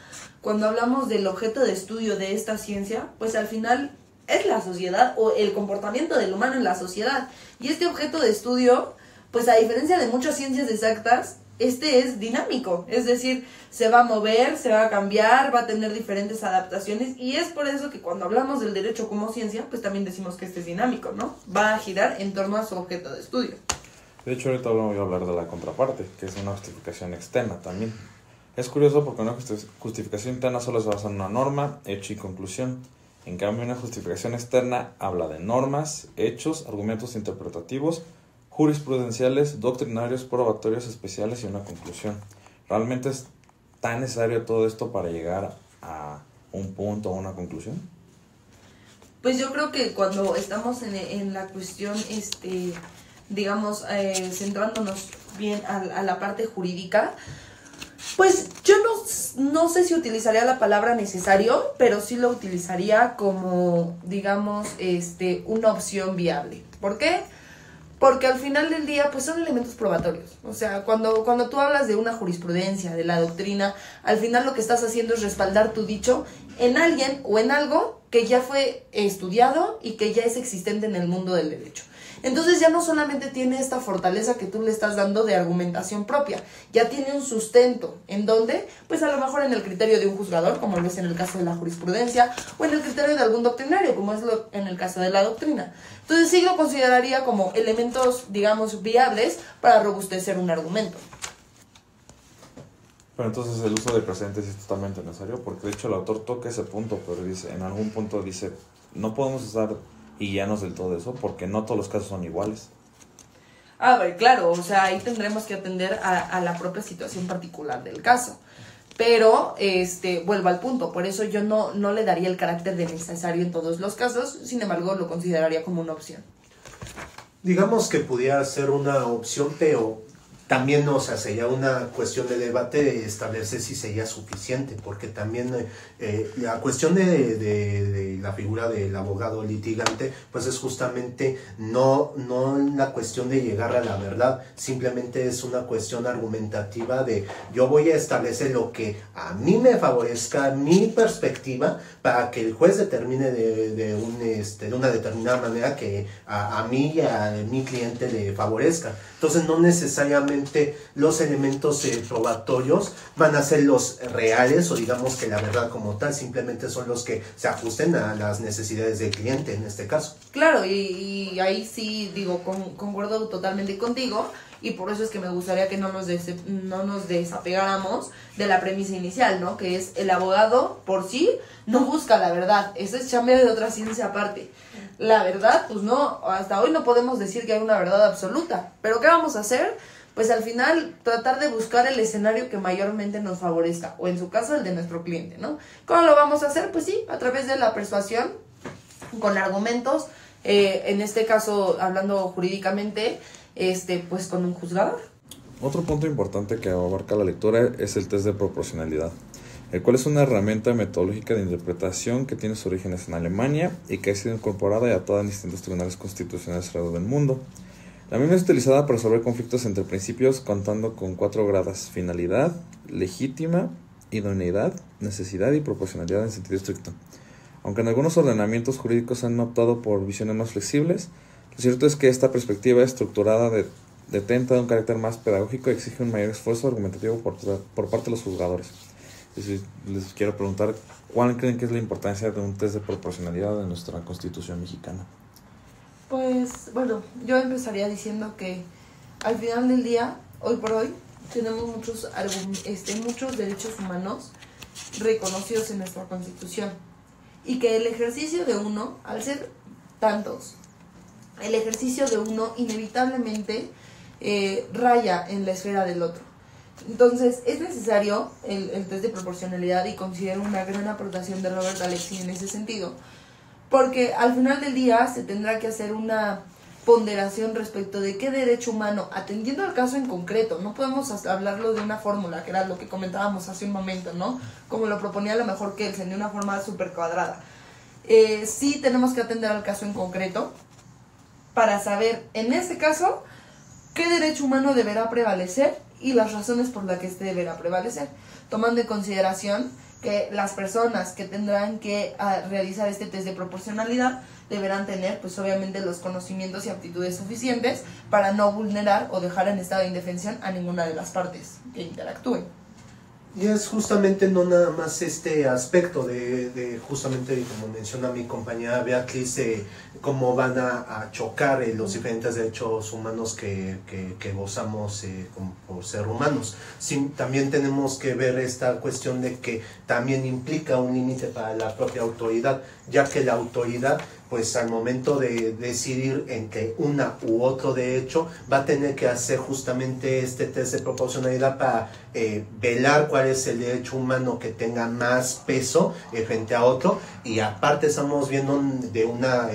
cuando hablamos del objeto de estudio de esta ciencia, pues al final es la sociedad o el comportamiento del humano en la sociedad. Y este objeto de estudio, pues a diferencia de muchas ciencias exactas, es dinámico. Es decir, se va a mover, se va a cambiar, va a tener diferentes adaptaciones. Y es por eso que cuando hablamos del derecho como ciencia, pues también decimos que es dinámico, ¿no? Va a girar en torno a su objeto de estudio. De hecho, ahorita voy a hablar de la contraparte, que es una justificación externa también. Es curioso porque una justificación interna solo se basa en una norma, hecho y conclusión. En cambio, una justificación externa habla de normas, hechos, argumentos interpretativos, jurisprudenciales, doctrinarios, probatorios especiales y una conclusión. ¿Realmente es tan necesario todo esto para llegar a un punto o una conclusión? Pues yo creo que cuando estamos en la cuestión, digamos, centrándonos bien a la parte jurídica, pues yo no sé si utilizaría la palabra necesario, pero sí lo utilizaría como, digamos, una opción viable. ¿Por qué? Porque al final del día, pues son elementos probatorios. O sea, cuando tú hablas de una jurisprudencia, de la doctrina, al final lo que estás haciendo es respaldar tu dicho en alguien o en algo que ya fue estudiado y que ya es existente en el mundo del derecho. Entonces ya no solamente tiene esta fortaleza que tú le estás dando de argumentación propia, ya tiene un sustento. ¿En dónde? Pues a lo mejor en el criterio de un juzgador, como lo es en el caso de la jurisprudencia, o en el criterio de algún doctrinario, como es en el caso de la doctrina. Entonces sí lo consideraría como elementos, digamos, viables para robustecer un argumento. Pero entonces el uso de precedentes es totalmente necesario, porque de hecho el autor toca ese punto, pero dice, en algún punto dice, no podemos estar y guiarnos del todo eso, porque no todos los casos son iguales. A ver, claro, o sea, ahí tendremos que atender a la propia situación particular del caso. Pero, vuelvo al punto, por eso yo no le daría el carácter de necesario en todos los casos, sin embargo lo consideraría como una opción. Digamos que pudiera ser una opción, pero también, o sea, sería una cuestión de debate establecer si sería suficiente, porque también la cuestión de la figura del abogado litigante, pues es justamente no la cuestión de llegar a la verdad, simplemente es una cuestión argumentativa de yo voy a establecer lo que a mí me favorezca, mi perspectiva, para que el juez determine de una determinada manera que a mí y a mi cliente le favorezca. Entonces no necesariamente los elementos probatorios van a ser los reales o digamos que la verdad como tal, simplemente son los que se ajusten a las necesidades del cliente en este caso. Claro, y ahí sí digo, concuerdo totalmente contigo, y por eso es que me gustaría que no nos desapegáramos de la premisa inicial, ¿no? Que es el abogado por sí no busca la verdad, eso es chamba de otra ciencia aparte. La verdad, pues no, hasta hoy no podemos decir que hay una verdad absoluta, pero ¿qué vamos a hacer? Pues al final tratar de buscar el escenario que mayormente nos favorezca, o en su caso el de nuestro cliente, ¿no? ¿Cómo lo vamos a hacer? Pues sí, a través de la persuasión, con argumentos, en este caso hablando jurídicamente, pues con un juzgador. Otro punto importante que abarca la lectura es el test de proporcionalidad, el cual es una herramienta metodológica de interpretación que tiene sus orígenes en Alemania y que ha sido incorporada y adaptada en distintos tribunales constitucionales alrededor del mundo. La misma es utilizada para resolver conflictos entre principios contando con 4 grados: finalidad, legítima, idoneidad, necesidad y proporcionalidad en sentido estricto. Aunque en algunos ordenamientos jurídicos han optado por visiones más flexibles, lo cierto es que esta perspectiva estructurada detenta de un carácter más pedagógico y exige un mayor esfuerzo argumentativo por parte de los juzgadores. Les quiero preguntar, ¿cuál creen que es la importancia de un test de proporcionalidad en nuestra Constitución mexicana? Pues, bueno, yo empezaría diciendo que al final del día, hoy por hoy, tenemos muchos derechos humanos reconocidos en nuestra Constitución. Y que el ejercicio de uno, al ser tantos, el ejercicio de uno inevitablemente raya en la esfera del otro. Entonces, es necesario el test de proporcionalidad, y considero una gran aportación de Robert Alexy en ese sentido, porque al final del día se tendrá que hacer una ponderación respecto de qué derecho humano, atendiendo al caso en concreto. No podemos hablarlo de una fórmula, que era lo que comentábamos hace un momento, ¿no? Como lo proponía a lo mejor Kelsen, de una forma súper cuadrada. Sí tenemos que atender al caso en concreto para saber, en ese caso, qué derecho humano deberá prevalecer y las razones por las que este deberá prevalecer, tomando en consideración que las personas que tendrán que realizar este test de proporcionalidad deberán tener, pues obviamente, los conocimientos y aptitudes suficientes para no vulnerar o dejar en estado de indefensión a ninguna de las partes que interactúen. Y es justamente no nada más este aspecto de justamente como menciona mi compañera Beatriz, cómo van a chocar los diferentes derechos humanos que gozamos por ser humanos. Sí, también tenemos que ver esta cuestión de que también implica un límite para la propia autoridad, ya que la autoridad, pues al momento de decidir entre una u otro derecho, va a tener que hacer justamente este test de proporcionalidad para velar cuál es el derecho humano que tenga más peso frente a otro, y aparte estamos viendo de una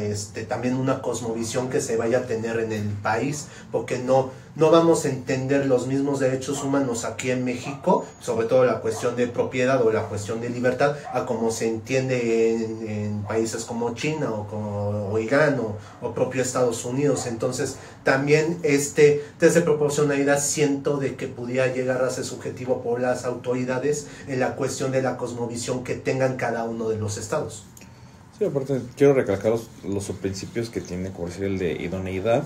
también una cosmovisión que se vaya a tener en el país, porque no vamos a entender los mismos derechos humanos aquí en México, sobre todo la cuestión de propiedad o la cuestión de libertad, a como se entiende en países como China o Irán o propio Estados Unidos. Entonces también este test de proporcionalidad siento de que pudiera llegar a ser subjetivo por las autoridades en la cuestión de la cosmovisión que tengan cada uno de los estados. Sí, aparte quiero recalcar los subprincipios que tiene, como decir, el de idoneidad.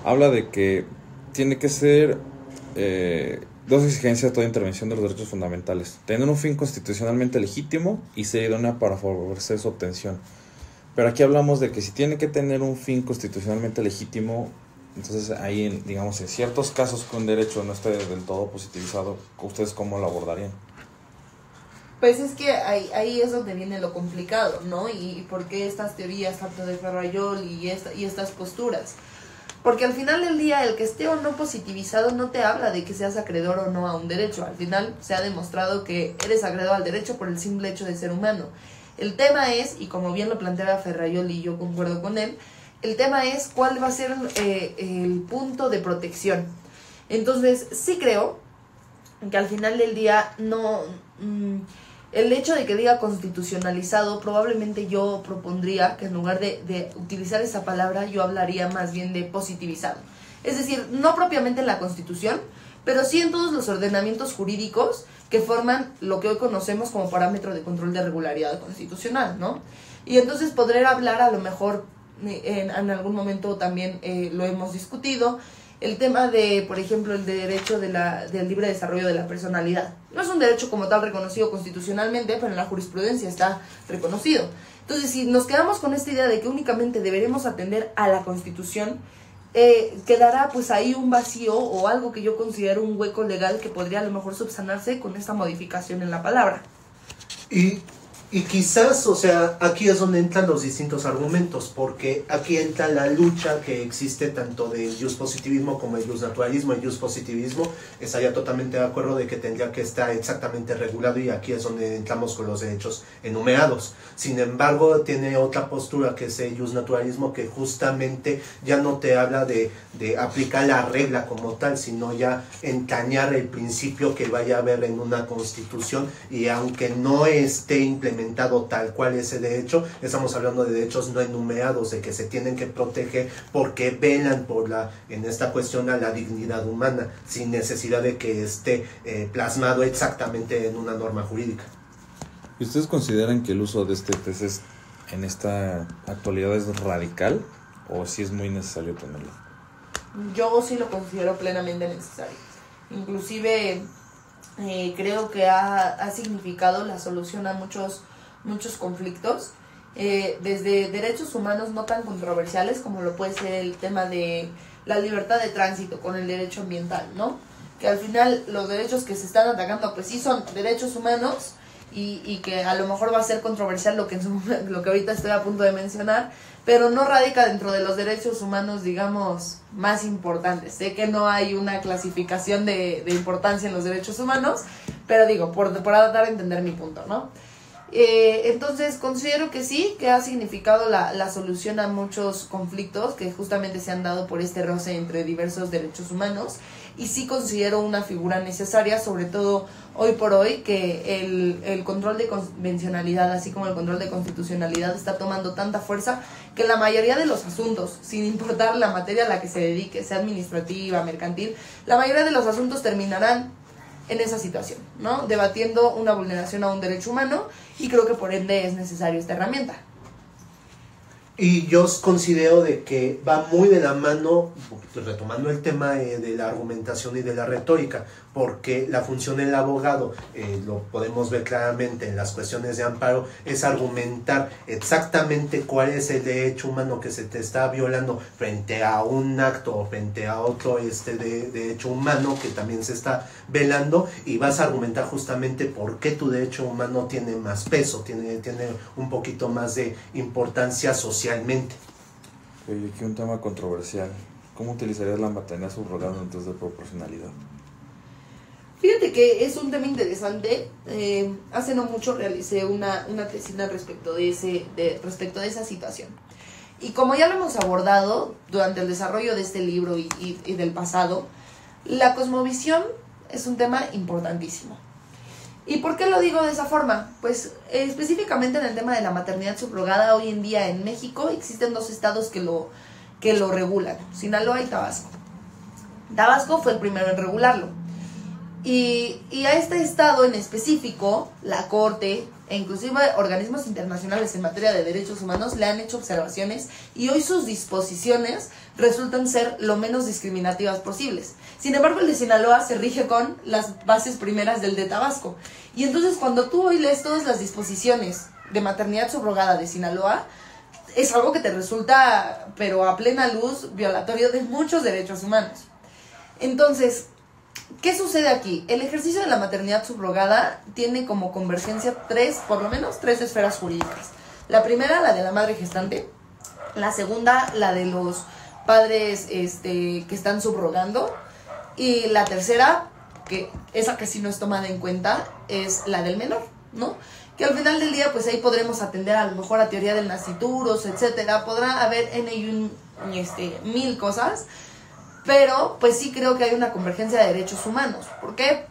Habla de que tiene que ser dos exigencias de toda intervención de los derechos fundamentales: tener un fin constitucionalmente legítimo y ser idónea para favorecer su obtención. Pero aquí hablamos de que si tiene que tener un fin constitucionalmente legítimo, entonces ahí, digamos, en ciertos casos que un derecho no esté del todo positivizado, ¿ustedes cómo lo abordarían? Pues es que ahí es donde viene lo complicado, ¿no? Y por qué estas teorías tanto de Ferrayol y estas posturas. Porque al final del día, el que esté o no positivizado no te habla de que seas acreedor o no a un derecho. Al final se ha demostrado que eres acreedor al derecho por el simple hecho de ser humano. El tema es, y como bien lo planteaba Ferrayol y yo concuerdo con él, el tema es cuál va a ser el punto de protección. Entonces, sí creo que al final del día el hecho de que diga constitucionalizado, probablemente yo propondría que en lugar de utilizar esa palabra, yo hablaría más bien de positivizado. Es decir, no propiamente en la Constitución, pero sí en todos los ordenamientos jurídicos que forman lo que hoy conocemos como parámetro de control de regularidad constitucional, ¿no? Y entonces podré hablar, a lo mejor en algún momento también lo hemos discutido, el tema de, por ejemplo, el derecho del libre desarrollo de la personalidad. No es un derecho como tal reconocido constitucionalmente, pero en la jurisprudencia está reconocido. Entonces, si nos quedamos con esta idea de que únicamente deberemos atender a la Constitución, quedará pues ahí un vacío o algo que yo considero un hueco legal que podría a lo mejor subsanarse con esta modificación en la palabra. Y quizás, o sea, aquí es donde entran los distintos argumentos, porque aquí entra la lucha que existe tanto del positivismo como el naturalismo. El positivismo estaría totalmente de acuerdo de que tendría que estar exactamente regulado, y aquí es donde entramos con los derechos enumerados. Sin embargo, tiene otra postura que es el naturalismo, que justamente ya no te habla de aplicar la regla como tal, sino ya entrañar el principio que vaya a haber en una constitución, y aunque no esté implementado tal cual ese derecho, estamos hablando de derechos no enumerados, de que se tienen que proteger porque velan por en esta cuestión a la dignidad humana, sin necesidad de que esté plasmado exactamente en una norma jurídica. ¿Y ustedes consideran que el uso de este test en esta actualidad es radical, o si es muy necesario tenerlo? Yo sí lo considero plenamente necesario. Inclusive creo que ha significado la solución a muchos conflictos, desde derechos humanos no tan controversiales como lo puede ser el tema de la libertad de tránsito con el derecho ambiental, ¿no? Que al final los derechos que se están atacando pues sí son derechos humanos, y que a lo mejor va a ser controversial lo que ahorita estoy a punto de mencionar, pero no radica dentro de los derechos humanos, digamos, más importantes. Sé que no hay una clasificación de importancia en los derechos humanos, pero digo, por dar a entender mi punto, ¿no? Entonces considero que sí, que ha significado la solución a muchos conflictos que justamente se han dado por este roce entre diversos derechos humanos, y sí considero una figura necesaria, sobre todo hoy por hoy, que el control de convencionalidad, así como el control de constitucionalidad, está tomando tanta fuerza que la mayoría de los asuntos, sin importar la materia a la que se dedique, sea administrativa, mercantil, la mayoría de los asuntos terminarán en esa situación, ¿no? Debatiendo una vulneración a un derecho humano, y creo que por ende es necesaria esta herramienta. Y yo considero de que va muy de la mano, retomando el tema de la argumentación y de la retórica, porque la función del abogado, lo podemos ver claramente en las cuestiones de amparo, es argumentar exactamente cuál es el derecho humano que se te está violando frente a un acto o frente a otro derecho humano que también se está velando, y vas a argumentar justamente por qué tu derecho humano tiene más peso, tiene un poquito más de importancia socialmente. Oye, aquí un tema controversial. ¿Cómo utilizarías la maternidad subrogada en test de proporcionalidad? Fíjate que es un tema interesante. Hace no mucho realicé una tesina respecto de esa situación. Y como ya lo hemos abordado durante el desarrollo de este libro y del pasado, la cosmovisión es un tema importantísimo. ¿Y por qué lo digo de esa forma? Pues específicamente en el tema de la maternidad subrogada, hoy en día en México existen 2 estados que lo regulan: Sinaloa y Tabasco. Tabasco fue el primero en regularlo. Y a este estado en específico, la Corte e inclusive organismos internacionales en materia de derechos humanos le han hecho observaciones, y hoy sus disposiciones resultan ser lo menos discriminativas posibles. Sin embargo, el de Sinaloa se rige con las bases primeras del de Tabasco. Y entonces cuando tú hoy lees todas las disposiciones de maternidad subrogada de Sinaloa, es algo que te resulta, pero a plena luz, violatorio de muchos derechos humanos. Entonces, ¿qué sucede aquí? El ejercicio de la maternidad subrogada tiene como convergencia por lo menos tres esferas jurídicas. La primera, la de la madre gestante. La segunda, la de los padres que están subrogando. Y la tercera, que esa que sí no es tomada en cuenta, es la del menor, ¿no? Que al final del día, pues ahí podremos atender a lo mejor a teoría del nascituros, etcétera. Podrá haber mil cosas, pero pues sí creo que hay una convergencia de derechos humanos. ¿Por qué?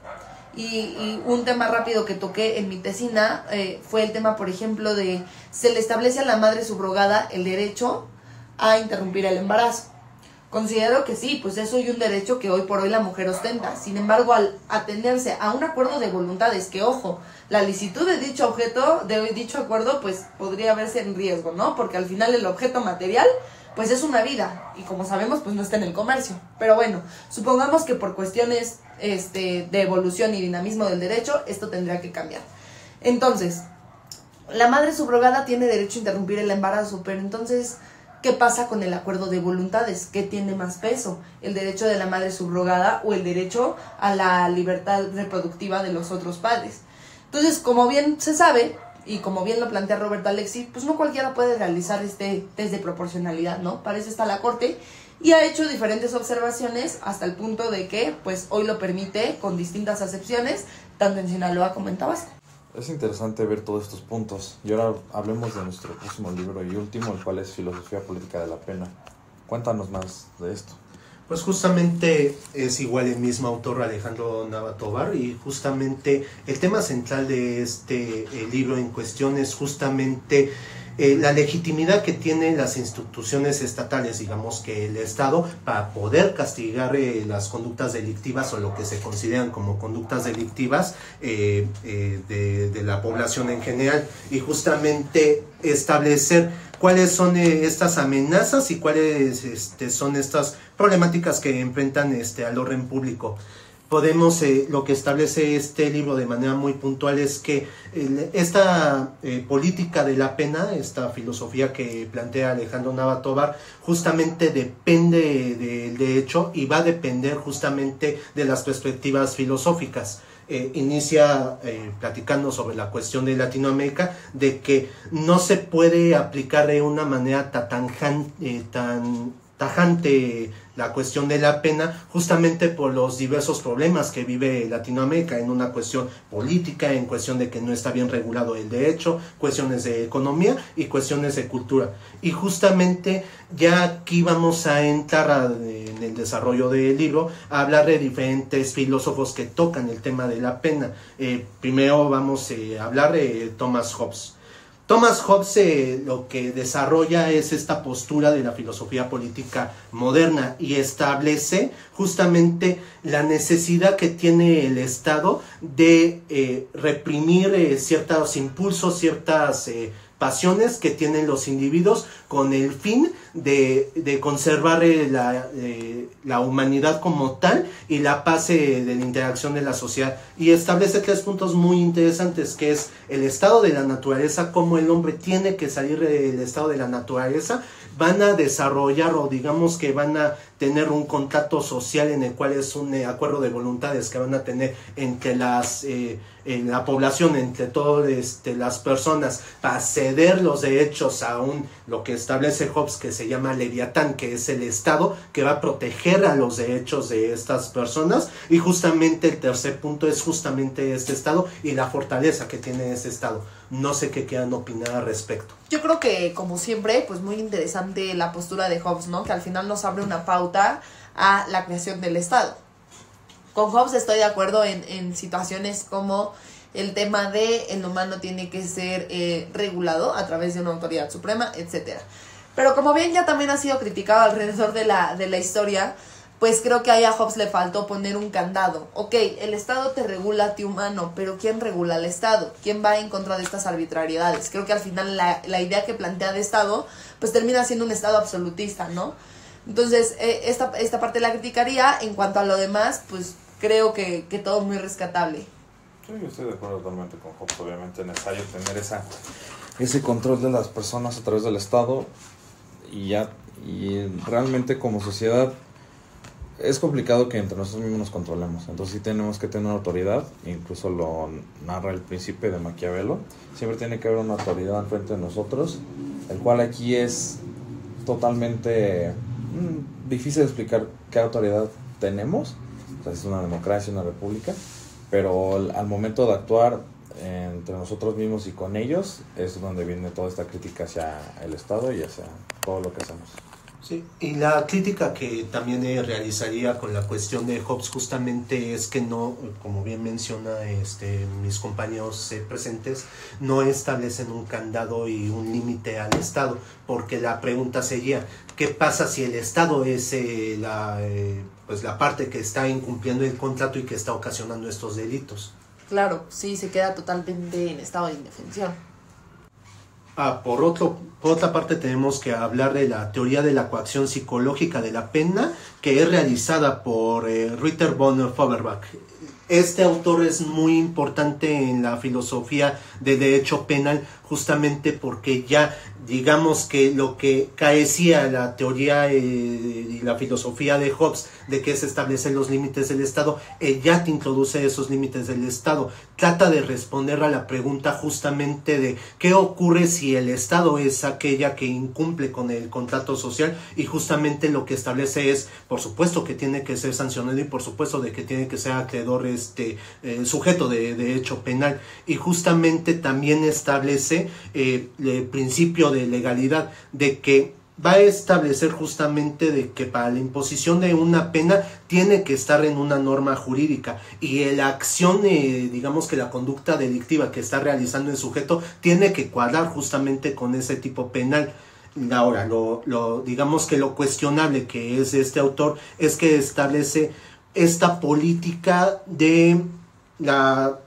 Y un tema rápido que toqué en mi tesina fue el tema, por ejemplo, de se le establece a la madre subrogada el derecho a interrumpir el embarazo. Considero que sí, pues eso es un derecho que hoy por hoy la mujer ostenta. Sin embargo, al atenderse a un acuerdo de voluntades, que ojo, la licitud de dicho objeto, de dicho acuerdo, pues podría verse en riesgo, ¿no? Porque al final el objeto material, pues es una vida, y como sabemos, pues no está en el comercio. Pero bueno, supongamos que por cuestiones de evolución y dinamismo del derecho, esto tendría que cambiar. Entonces, la madre subrogada tiene derecho a interrumpir el embarazo, pero entonces, ¿qué pasa con el acuerdo de voluntades? ¿Qué tiene más peso? ¿El derecho de la madre subrogada o el derecho a la libertad reproductiva de los otros padres? Entonces, como bien se sabe, y como bien lo plantea Robert Alexis, pues no cualquiera puede realizar este test de proporcionalidad, ¿no? Para eso está la Corte, y ha hecho diferentes observaciones hasta el punto de que, pues, hoy lo permite con distintas acepciones, tanto en Sinaloa como en Tabasco. Es interesante ver todos estos puntos. Y ahora hablemos de nuestro próximo libro y último, el cual es Filosofía Política de la Pena. Cuéntanos más de esto. Pues justamente es igual el mismo autor, Alejandro Nava Tovar, y justamente el tema central de este libro en cuestión es justamente la legitimidad que tienen las instituciones estatales, digamos que el Estado, para poder castigar las conductas delictivas o lo que se consideran como conductas delictivas de la población en general, y justamente establecer cuáles son estas amenazas y cuáles son estas problemáticas que enfrentan al orden público. Podemos, lo que establece este libro de manera muy puntual es que esta política de la pena, esta filosofía que plantea Alejandro Nava Tovar, justamente depende del derecho y va a depender justamente de las perspectivas filosóficas. Inicia platicando sobre la cuestión de Latinoamérica, de que no se puede aplicar de una manera tan tajante la cuestión de la pena, justamente por los diversos problemas que vive Latinoamérica en una cuestión política, en cuestión de que no está bien regulado el derecho, cuestiones de economía y cuestiones de cultura. Y justamente ya aquí vamos a entrar en el desarrollo del libro a hablar de diferentes filósofos que tocan el tema de la pena. Primero vamos a hablar de Thomas Hobbes. Thomas Hobbes lo que desarrolla es esta postura de la filosofía política moderna y establece justamente la necesidad que tiene el Estado de reprimir ciertos impulsos, ciertas pasiones que tienen los individuos con el fin de conservar la humanidad como tal y la paz de la interacción de la sociedad. Y establece 3 puntos muy interesantes, que es el estado de la naturaleza, cómo el hombre tiene que salir del estado de la naturaleza. Van a desarrollar, o digamos que van a tener un contrato social en el cual es un acuerdo de voluntades que van a tener entre la población, entre todas las personas, para ceder los derechos a lo que establece Hobbes, que se llama Leviatán, que es el Estado que va a proteger a los derechos de estas personas. Y justamente el tercer punto es justamente este Estado y la fortaleza que tiene ese Estado. No sé qué quieran opinar al respecto. Yo creo que, como siempre, pues muy interesante la postura de Hobbes, ¿no? Que al final nos abre una pauta a la creación del Estado. Con Hobbes estoy de acuerdo en situaciones como el tema de el humano tiene que ser regulado a través de una autoridad suprema, etcétera. Pero como bien ya también ha sido criticado alrededor de la historia, pues creo que ahí a Hobbes le faltó poner un candado. Ok, el Estado te regula a ti humano, pero ¿quién regula al Estado? ¿Quién va en contra de estas arbitrariedades? Creo que al final la idea que plantea de Estado, pues termina siendo un Estado absolutista, ¿no? Entonces, esta parte la criticaría. En cuanto a lo demás, pues creo que todo muy rescatable. Sí, yo estoy de acuerdo totalmente con Hobbes. Obviamente es necesario tener ese control de las personas a través del Estado, y realmente como sociedad es complicado que entre nosotros mismos nos controlemos. Entonces sí tenemos que tener una autoridad. Incluso lo narra el Príncipe de Maquiavelo. Siempre tiene que haber una autoridad al frente de nosotros, el cual aquí es totalmente difícil de explicar qué autoridad tenemos. O sea, es una democracia, una república, pero al momento de actuar entre nosotros mismos y con ellos es donde viene toda esta crítica hacia el Estado y hacia todo lo que hacemos. Sí, y la crítica que también realizaría con la cuestión de Hobbes justamente es que no, como bien menciona mis compañeros presentes, no establecen un candado y un límite al Estado, porque la pregunta sería, ¿qué pasa si el Estado es la parte que está incumpliendo el contrato y que está ocasionando estos delitos? Claro, sí, se queda totalmente en estado de indefensión. Por otra parte tenemos que hablar de la teoría de la coacción psicológica de la pena, que es realizada por Rütter von Feuerbach. Este autor es muy importante en la filosofía del derecho penal, justamente porque ya digamos que lo que carecía la teoría y la filosofía de Hobbes, de que es establecer los límites del Estado, ya te introduce esos límites del Estado. Trata de responder a la pregunta justamente de qué ocurre si el Estado es aquella que incumple con el contrato social, y justamente lo que establece es, por supuesto que tiene que ser sancionado y por supuesto de que tiene que ser acreedor sujeto de derecho penal, y justamente también establece el principio de legalidad, de que va a establecer justamente de que para la imposición de una pena tiene que estar en una norma jurídica, y la acción, digamos que la conducta delictiva que está realizando el sujeto tiene que cuadrar justamente con ese tipo penal. Ahora, digamos que lo cuestionable que es este autor es que establece esta política de la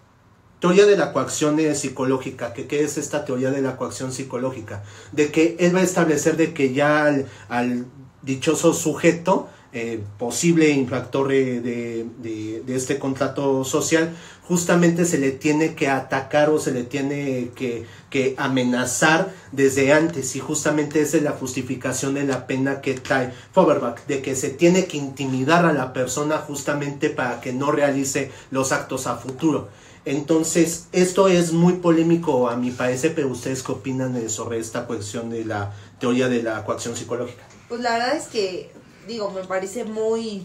teoría de la coacción psicológica. ¿Qué es esta teoría de la coacción psicológica? De que él va a establecer de que ya al dichoso sujeto, posible infractor de este contrato social, justamente se le tiene que atacar o se le tiene que amenazar desde antes, y justamente esa es la justificación de la pena que trae Feuerbach, de que se tiene que intimidar a la persona justamente para que no realice los actos a futuro. Entonces, esto es muy polémico a mi parecer, pero ¿ustedes qué opinan sobre esta cuestión de la teoría de la coacción psicológica? Pues la verdad es que, me parece muy,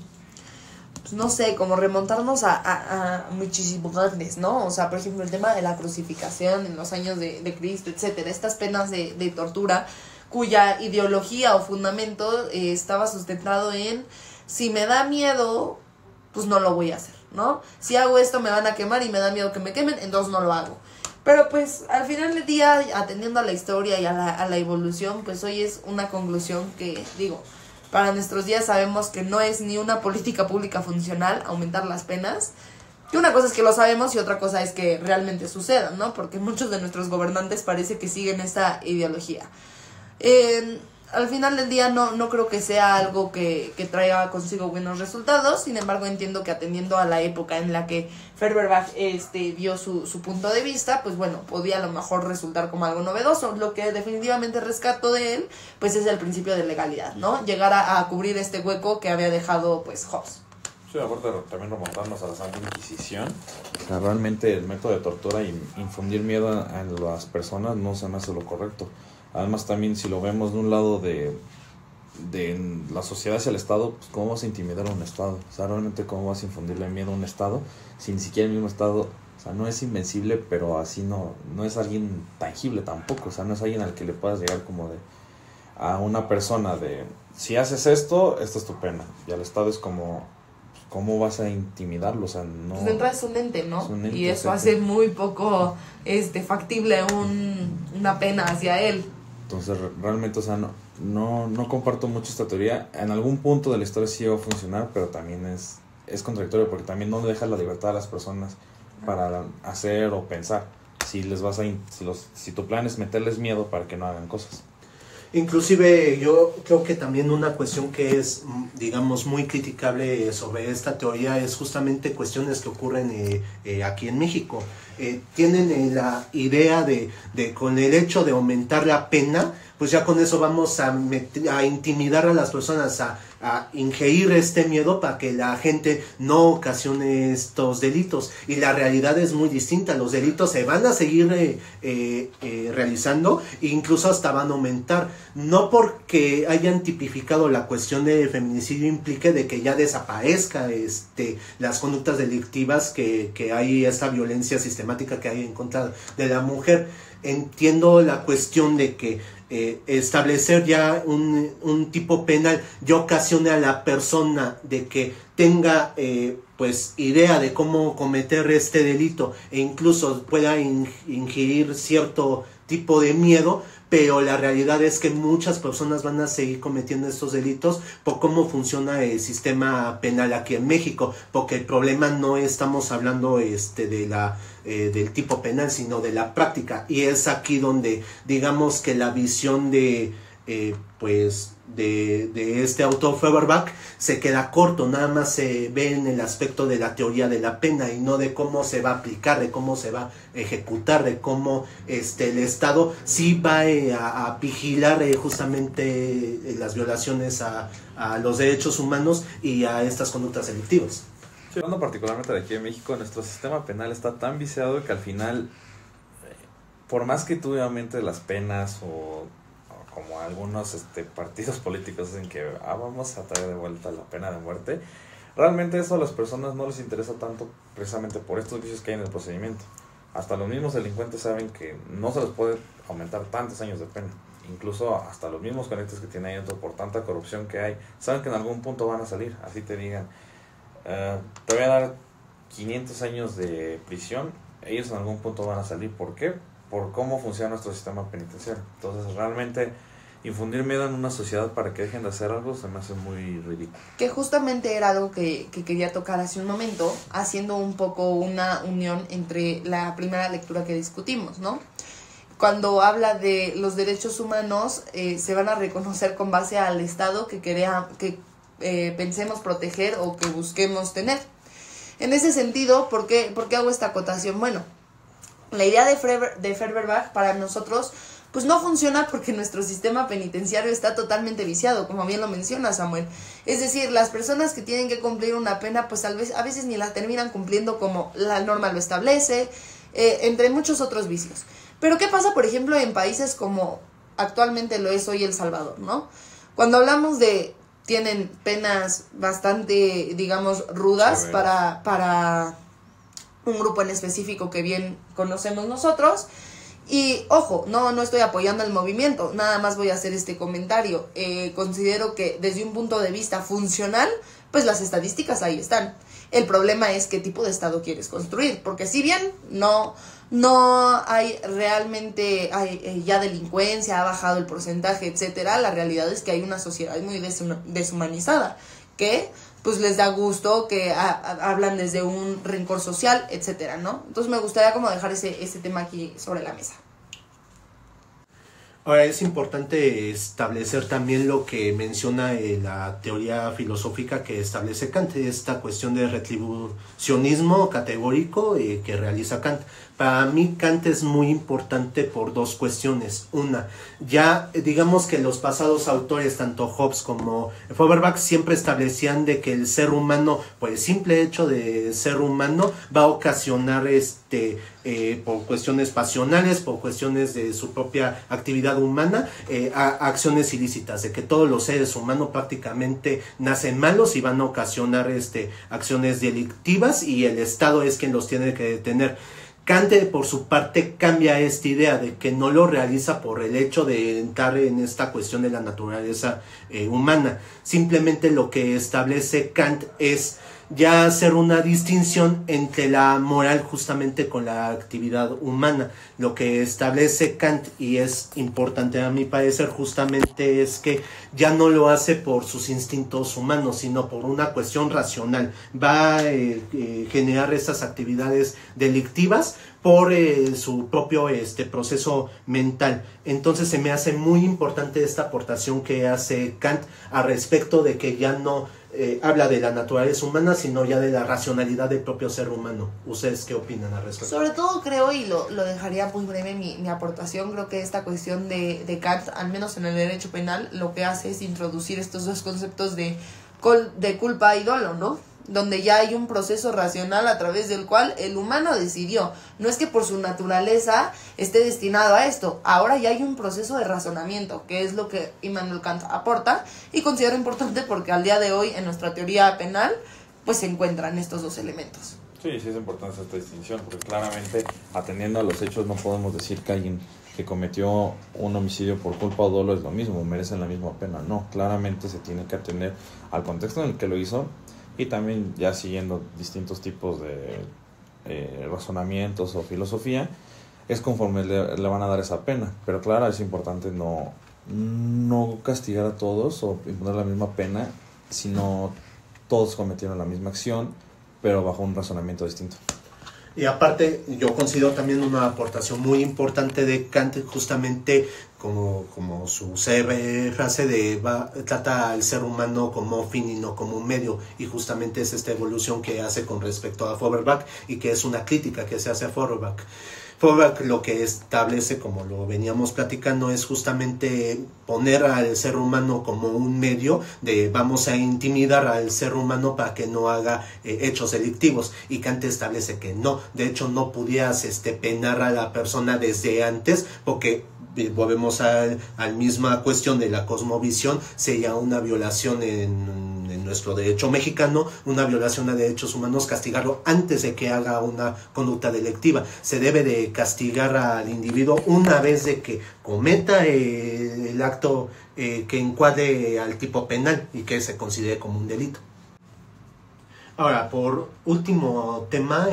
pues no sé, como remontarnos a muchísimos antes, ¿no? O sea, por ejemplo, el tema de la crucificación en los años de Cristo, etcétera, estas penas de tortura cuya ideología o fundamento estaba sustentado en, si me da miedo, pues no lo voy a hacer, ¿no? Si hago esto me van a quemar y me da miedo que me quemen, entonces no lo hago. Pero pues al final del día, atendiendo a la historia y a la evolución, pues hoy es una conclusión que, para nuestros días sabemos que no es ni una política pública funcional aumentar las penas, Que una cosa es que lo sabemos y otra cosa es que realmente suceda, ¿no? Porque muchos de nuestros gobernantes parece que siguen esta ideología. Al final del día no creo que sea algo que traiga consigo buenos resultados. Sin embargo, entiendo que atendiendo a la época en la que Feuerbach dio su punto de vista, pues bueno, podía a lo mejor resultar como algo novedoso. Lo que definitivamente rescato de él, pues es el principio de legalidad, ¿no? Llegar a cubrir este hueco que había dejado, pues, Hobbes. Sí, aparte también remontarnos a la Santa Inquisición. O sea, realmente el método de tortura y infundir miedo a las personas no se me hace lo correcto. Además también si lo vemos de un lado de la sociedad hacia el Estado, pues cómo vas a intimidar a un Estado. O sea, realmente cómo vas a infundirle miedo a un Estado si ni siquiera el mismo Estado, o sea, no es invencible, pero así no es alguien tangible tampoco. O sea, no es alguien al que le puedas llegar como a una persona de, si haces esto, esta es tu pena. Y al Estado es como, ¿cómo vas a intimidarlo? O sea, no. Pues de entrada es un ente, ¿no? Es un ente, y eso hace muy poco factible una pena hacia él. Entonces, realmente, o sea, no comparto mucho esta teoría. En algún punto de la historia sí va a funcionar, pero también es contradictorio porque también no deja la libertad a las personas para hacer o pensar. Si les vas si tu plan es meterles miedo para que no hagan cosas. Inclusive yo creo que también una cuestión que es, digamos, muy criticable sobre esta teoría es justamente cuestiones que ocurren aquí en México. Tienen la idea de con el hecho de aumentar la pena, pues ya con eso vamos a intimidar a las personas, a ingerir este miedo para que la gente no ocasione estos delitos. Y la realidad es muy distinta. Los delitos se van a seguir realizando e incluso hasta van a aumentar. No porque hayan tipificado la cuestión de feminicidio implique de que ya desaparezca las conductas delictivas que hay, esta violencia sistemática que hay en contra de la mujer. Entiendo la cuestión de que establecer ya un tipo penal ya ocasione a la persona de que tenga pues idea de cómo cometer este delito e incluso pueda ingerir cierto tipo de miedo, pero la realidad es que muchas personas van a seguir cometiendo estos delitos por cómo funciona el sistema penal aquí en México, porque el problema no estamos hablando del tipo penal, sino de la práctica, y es aquí donde digamos que la visión de este autor Feuerbach se queda corto, nada más se ve en el aspecto de la teoría de la pena y no de cómo se va a aplicar, de cómo se va a ejecutar, de cómo el Estado sí va a vigilar justamente las violaciones a los derechos humanos y a estas conductas delictivas. Sí, hablando particularmente de aquí en México, nuestro sistema penal está tan viciado que al final, por más que tú aumente las penas o como algunos partidos políticos dicen que vamos a traer de vuelta la pena de muerte, realmente eso a las personas no les interesa tanto precisamente por estos vicios que hay en el procedimiento. Hasta los mismos delincuentes saben que no se les puede aumentar tantos años de pena. Incluso hasta los mismos conectes que tienen ahí dentro por tanta corrupción que hay, saben que en algún punto van a salir. Así te digan, te voy a dar 500 años de prisión, ellos en algún punto van a salir. ¿Por qué? Por cómo funciona nuestro sistema penitenciario. Entonces realmente infundir miedo en una sociedad para que dejen de hacer algo se me hace muy ridículo. Que justamente era algo que quería tocar hace un momento, haciendo un poco una unión entre la primera lectura que discutimos, ¿no? Cuando habla de los derechos humanos, se van a reconocer con base al Estado que pensemos proteger o que busquemos tener. En ese sentido, ¿por qué hago esta acotación? Bueno, la idea de Feuerbach para nosotros pues no funciona porque nuestro sistema penitenciario está totalmente viciado, como bien lo menciona Samuel. Es decir, las personas que tienen que cumplir una pena pues a veces ni la terminan cumpliendo como la norma lo establece, entre muchos otros vicios. Pero ¿qué pasa, por ejemplo, en países como actualmente lo es hoy El Salvador, ¿no? Cuando hablamos tienen penas bastante, digamos, rudas para un grupo en específico que bien conocemos nosotros. Y ojo, no estoy apoyando el movimiento, nada más voy a hacer este comentario. Considero que desde un punto de vista funcional, pues las estadísticas ahí están. El problema es qué tipo de Estado quieres construir, porque si bien no hay realmente ya delincuencia, ha bajado el porcentaje, etcétera, la realidad es que hay una sociedad muy deshumanizada que pues les da gusto, que hablan desde un rencor social, etcétera, ¿no? Entonces me gustaría como dejar ese tema aquí sobre la mesa. Ahora, es importante establecer también lo que menciona la teoría filosófica que establece Kant, esta cuestión de retribucionismo categórico que realiza Kant. Para mí Kant es muy importante por dos cuestiones. Una, ya digamos que los pasados autores, tanto Hobbes como Feuerbach, siempre establecían de que el ser humano, por el simple hecho de ser humano, va a ocasionar por cuestiones pasionales, por cuestiones de su propia actividad humana, a acciones ilícitas, de que todos los seres humanos prácticamente nacen malos y van a ocasionar acciones delictivas y el Estado es quien los tiene que detener. Kant, por su parte, cambia esta idea de que no lo realiza por el hecho de entrar en esta cuestión de la naturaleza humana. Simplemente lo que establece Kant es ya hacer una distinción entre la moral justamente con la actividad humana. Lo que establece Kant, y es importante a mi parecer, justamente es que ya no lo hace por sus instintos humanos, sino por una cuestión racional. Va a generar esas actividades delictivas por su propio proceso mental. Entonces se me hace muy importante esta aportación que hace Kant al respecto de que ya no habla de la naturaleza humana, sino ya de la racionalidad del propio ser humano. ¿Ustedes qué opinan al respecto? Sobre todo creo, y lo dejaría muy breve mi aportación, creo que esta cuestión de Kant, al menos en el derecho penal, lo que hace es introducir estos dos conceptos de culpa y dolo, ¿no? Donde ya hay un proceso racional a través del cual el humano decidió. No es que por su naturaleza esté destinado a esto. Ahora ya hay un proceso de razonamiento, que es lo que Immanuel Kant aporta, y considero importante porque al día de hoy en nuestra teoría penal pues se encuentran estos dos elementos. Sí, sí es importante esta distinción, porque claramente atendiendo a los hechos no podemos decir que alguien que cometió un homicidio por culpa o dolo es lo mismo, merecen la misma pena. No, claramente se tiene que atender al contexto en el que lo hizo. Y también ya siguiendo distintos tipos de razonamientos o filosofía, es conforme le van a dar esa pena. Pero claro, es importante no castigar a todos o imponer la misma pena, sino todos cometieron la misma acción, pero bajo un razonamiento distinto. Y aparte, yo considero también una aportación muy importante de Kant, justamente como su célebre frase trata al ser humano como fin y no como un medio, y justamente es esta evolución que hace con respecto a Feuerbach y que es una crítica que se hace a Feuerbach. Feuerbach lo que establece, como lo veníamos platicando, es justamente poner al ser humano como un medio de vamos a intimidar al ser humano para que no haga hechos delictivos, y Kant establece que no, de hecho no podías penar a la persona desde antes, porque volvemos a la misma cuestión de la cosmovisión, sería una violación en nuestro derecho mexicano, una violación a derechos humanos, castigarlo antes de que haga una conducta delictiva. Se debe de castigar al individuo una vez de que cometa el acto que encuadre al tipo penal y que se considere como un delito. Ahora, por último tema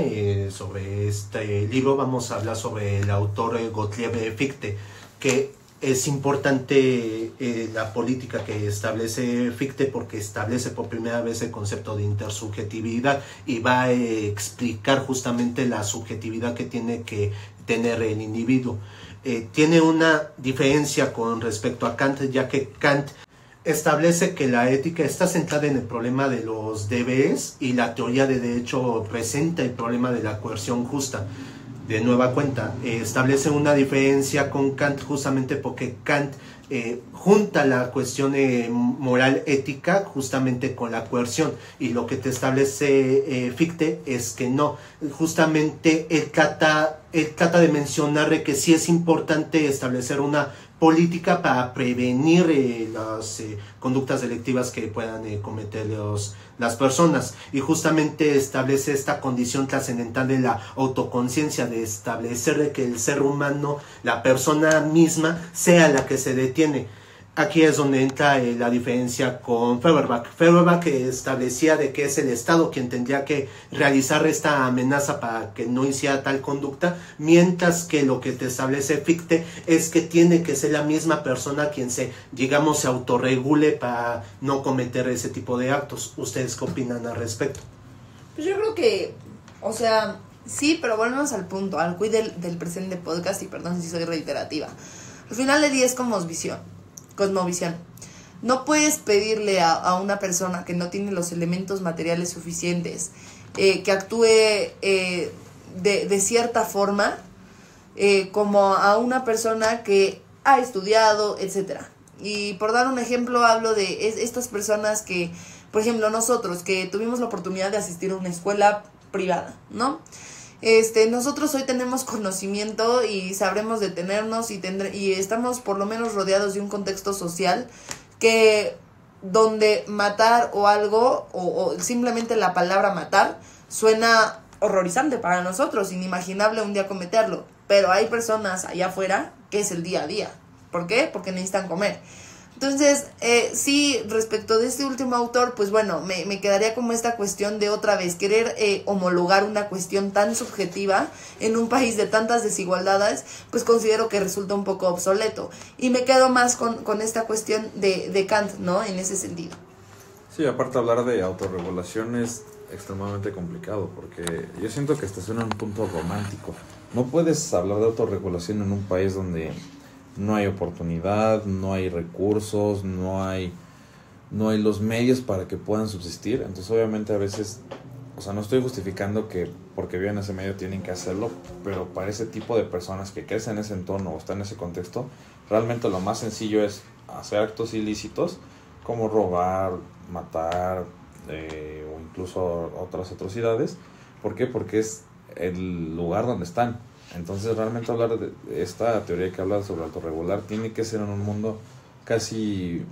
sobre este libro, vamos a hablar sobre el autor Gottlieb Fichte, que es importante la política que establece Fichte, porque establece por primera vez el concepto de intersubjetividad y va a explicar justamente la subjetividad que tiene que tener el individuo. Tiene una diferencia con respecto a Kant, ya que Kant establece que la ética está centrada en el problema de los deberes y la teoría de derecho presenta el problema de la coerción justa. De nueva cuenta, establece una diferencia con Kant justamente porque Kant junta la cuestión moral ética justamente con la coerción, y lo que te establece Fichte es que no, justamente él trata de mencionar que sí es importante establecer una política para prevenir las conductas delictivas que puedan cometer las personas, y justamente establece esta condición trascendental de la autoconciencia, de establecer que el ser humano, la persona misma, sea la que se detiene. Aquí es donde entra la diferencia con Feuerbach. Feuerbach establecía de que es el Estado quien tendría que realizar esta amenaza para que no hiciera tal conducta, mientras que lo que te establece Fichte es que tiene que ser la misma persona quien se autorregule para no cometer ese tipo de actos. ¿Ustedes qué opinan al respecto? Pues yo creo que, o sea, sí, pero volvemos al punto, al quid del presente podcast, y perdón si soy reiterativa. Al final del día es cosmovisión. No puedes pedirle a una persona que no tiene los elementos materiales suficientes que actúe de cierta forma como a una persona que ha estudiado, etcétera. Y por dar un ejemplo, hablo de estas personas que, por ejemplo, nosotros que tuvimos la oportunidad de asistir a una escuela privada, ¿no? Nosotros hoy tenemos conocimiento y sabremos detenernos y estamos por lo menos rodeados de un contexto social que donde matar o algo o simplemente la palabra matar suena horrorizante para nosotros, inimaginable un día cometerlo, pero hay personas allá afuera que es el día a día. ¿Por qué? Porque necesitan comer. Entonces, sí, respecto de este último autor, pues bueno, me quedaría como esta cuestión de otra vez querer homologar una cuestión tan subjetiva en un país de tantas desigualdades, pues considero que resulta un poco obsoleto. Y me quedo más con esta cuestión de Kant, ¿no? En ese sentido. Sí, aparte hablar de autorregulación es extremadamente complicado, porque yo siento que esto suena un punto romántico. No puedes hablar de autorregulación en un país donde no hay oportunidad, no hay recursos, no hay los medios para que puedan subsistir. Entonces obviamente a veces, o sea, no estoy justificando que porque viven en ese medio tienen que hacerlo, pero para ese tipo de personas que crecen en ese entorno o están en ese contexto, realmente lo más sencillo es hacer actos ilícitos como robar, matar o incluso otras atrocidades. ¿Por qué? Porque es el lugar donde están. Entonces realmente hablar de esta teoría que habla sobre autorregular tiene que ser en un mundo casi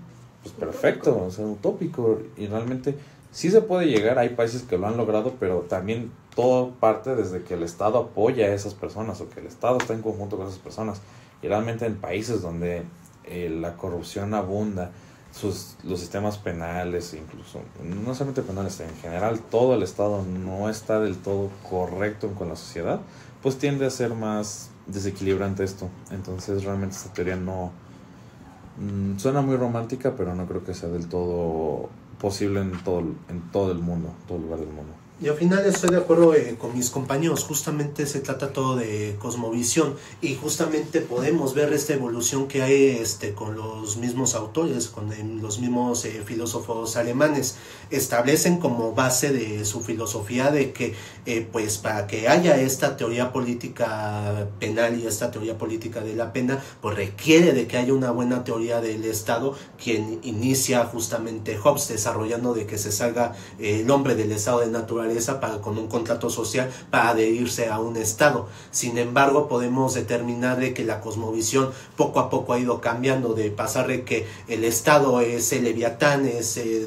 pues perfecto, o sea, utópico, y realmente sí se puede llegar. Hay países que lo han logrado, pero también todo parte desde que el Estado apoya a esas personas o que el Estado está en conjunto con esas personas. Y realmente en países donde la corrupción abunda, los sistemas penales, incluso no solamente penales, en general todo el Estado no está del todo correcto con la sociedad, pues tiende a ser más desequilibrante esto. Entonces realmente esta teoría no suena muy romántica, pero no creo que sea del todo posible en todo el mundo, todo lugar del mundo. Y al final estoy de acuerdo con mis compañeros. Justamente se trata todo de cosmovisión, y justamente podemos ver esta evolución que hay con los mismos autores, con los mismos filósofos alemanes. Establecen como base de su filosofía de que pues para que haya esta teoría política penal y esta teoría política de la pena, pues requiere de que haya una buena teoría del Estado, quien inicia justamente Hobbes, desarrollando de que se salga el hombre del estado de naturaleza con un contrato social para adherirse a un Estado. Sin embargo, podemos determinar de que la cosmovisión poco a poco ha ido cambiando, de pasar de que el Estado es el leviatán,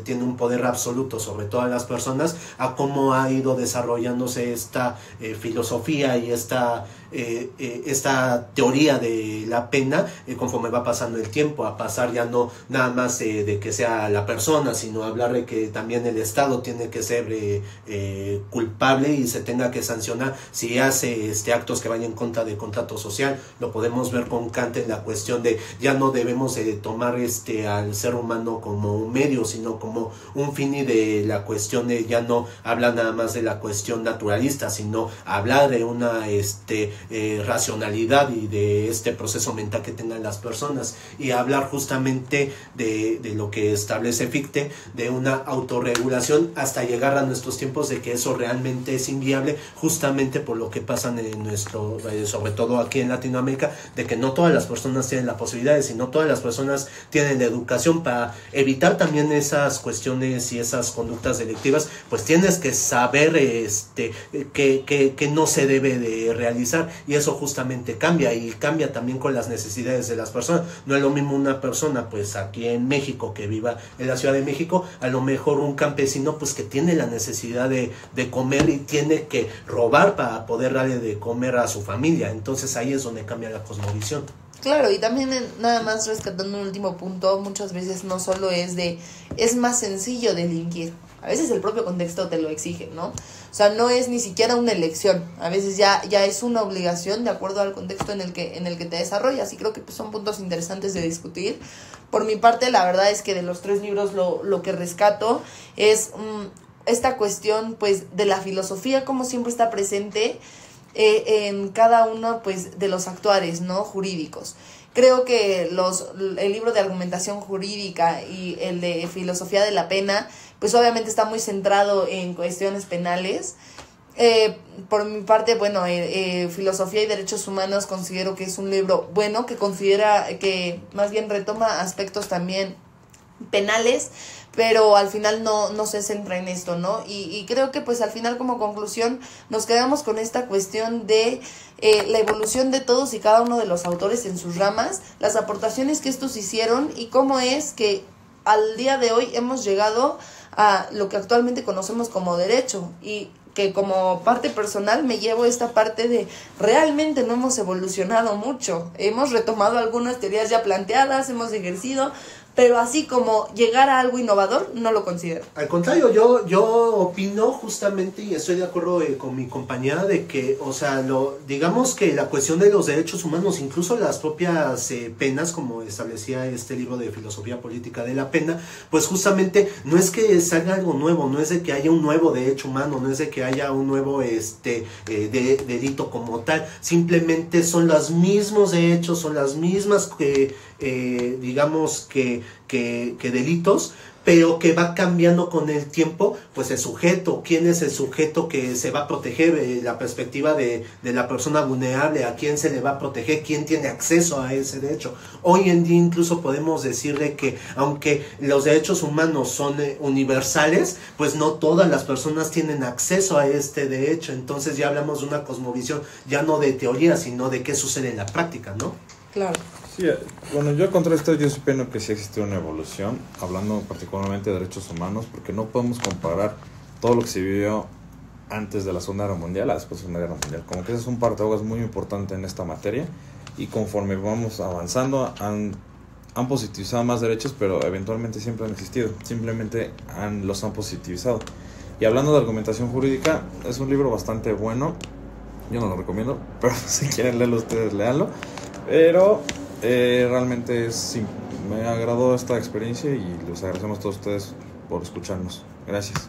tiene un poder absoluto sobre todas las personas, a cómo ha ido desarrollándose esta filosofía y esta teoría de la pena conforme va pasando el tiempo, a pasar ya no nada más de que sea la persona, sino hablar de que también el Estado tiene que ser culpable y se tenga que sancionar si hace actos que vayan en contra del contrato social. Lo podemos ver con Kant en la cuestión de ya no debemos tomar al ser humano como un medio, sino como un fin, y de la cuestión de ya no habla nada más de la cuestión naturalista, sino hablar de una racionalidad y de este proceso mental que tengan las personas, y hablar justamente de lo que establece Fichte, de una autorregulación hasta llegar a nuestros tiempos, de que eso realmente es inviable, justamente por lo que pasan en nuestro, sobre todo aquí en Latinoamérica, de que no todas las personas tienen la posibilidad, sino todas las personas tienen la educación. Para evitar también esas cuestiones y esas conductas delictivas, pues tienes que saber que no se debe de realizar, y eso justamente cambia, y cambia también con las necesidades de las personas. No es lo mismo una persona pues aquí en México que viva en la Ciudad de México, a lo mejor un campesino pues que tiene la necesidad de comer y tiene que robar para poder darle de comer a su familia. Entonces ahí es donde cambia la cosmovisión. Claro, y también nada más rescatando un último punto, muchas veces no solo es más sencillo delinquir, a veces el propio contexto te lo exige, ¿no? O sea, no es ni siquiera una elección, a veces ya es una obligación de acuerdo al contexto en el que te desarrollas, y creo que pues, son puntos interesantes de discutir. Por mi parte, la verdad es que de los 3 libros lo que rescato es esta cuestión pues de la filosofía, como siempre está presente en cada uno pues de los actuares, ¿no? Jurídicos. Creo que el libro de argumentación jurídica y el de filosofía de la pena pues obviamente está muy centrado en cuestiones penales. Por mi parte, bueno, Filosofía y Derechos Humanos considero que es un libro bueno, que considera que más bien retoma aspectos también penales, pero al final no se centra en esto, ¿no? Y creo que pues al final como conclusión nos quedamos con esta cuestión de la evolución de todos y cada uno de los autores en sus ramas, las aportaciones que estos hicieron y cómo es que al día de hoy hemos llegado a lo que actualmente conocemos como derecho, y que como parte personal me llevo esta parte de realmente no hemos evolucionado mucho, hemos retomado algunas teorías ya planteadas, hemos ejercido, pero así como llegar a algo innovador, no lo considero. Al contrario, yo opino justamente y estoy de acuerdo con mi compañera de que, o sea, digamos que la cuestión de los derechos humanos, incluso las propias penas, como establecía este libro de Filosofía Política de la Pena, pues justamente no es que salga algo nuevo, no es de que haya un nuevo derecho humano, no es de que haya un nuevo delito como tal, simplemente son los mismos derechos, son las mismas digamos que delitos, pero que va cambiando con el tiempo, pues el sujeto, quién es el sujeto que se va a proteger, la perspectiva de la persona vulnerable, a quién se le va a proteger, quién tiene acceso a ese derecho. Hoy en día incluso podemos decirle que aunque los derechos humanos son universales, pues no todas las personas tienen acceso a este derecho, entonces ya hablamos de una cosmovisión, ya no de teoría, sino de qué sucede en la práctica, ¿no? Claro. Sí, bueno, yo contra esto yo opino que sí existe una evolución, hablando particularmente de derechos humanos, porque no podemos comparar todo lo que se vivió antes de la Segunda Guerra Mundial a después de la Segunda Guerra Mundial. Como que ese es un parteaguas muy importante en esta materia, y conforme vamos avanzando han positivizado más derechos, pero eventualmente siempre han existido, simplemente los han positivizado. Y hablando de argumentación jurídica, es un libro bastante bueno, yo no lo recomiendo, pero si quieren leerlo ustedes, léanlo. Pero realmente sí, me agradó esta experiencia y les agradecemos a todos ustedes por escucharnos. Gracias.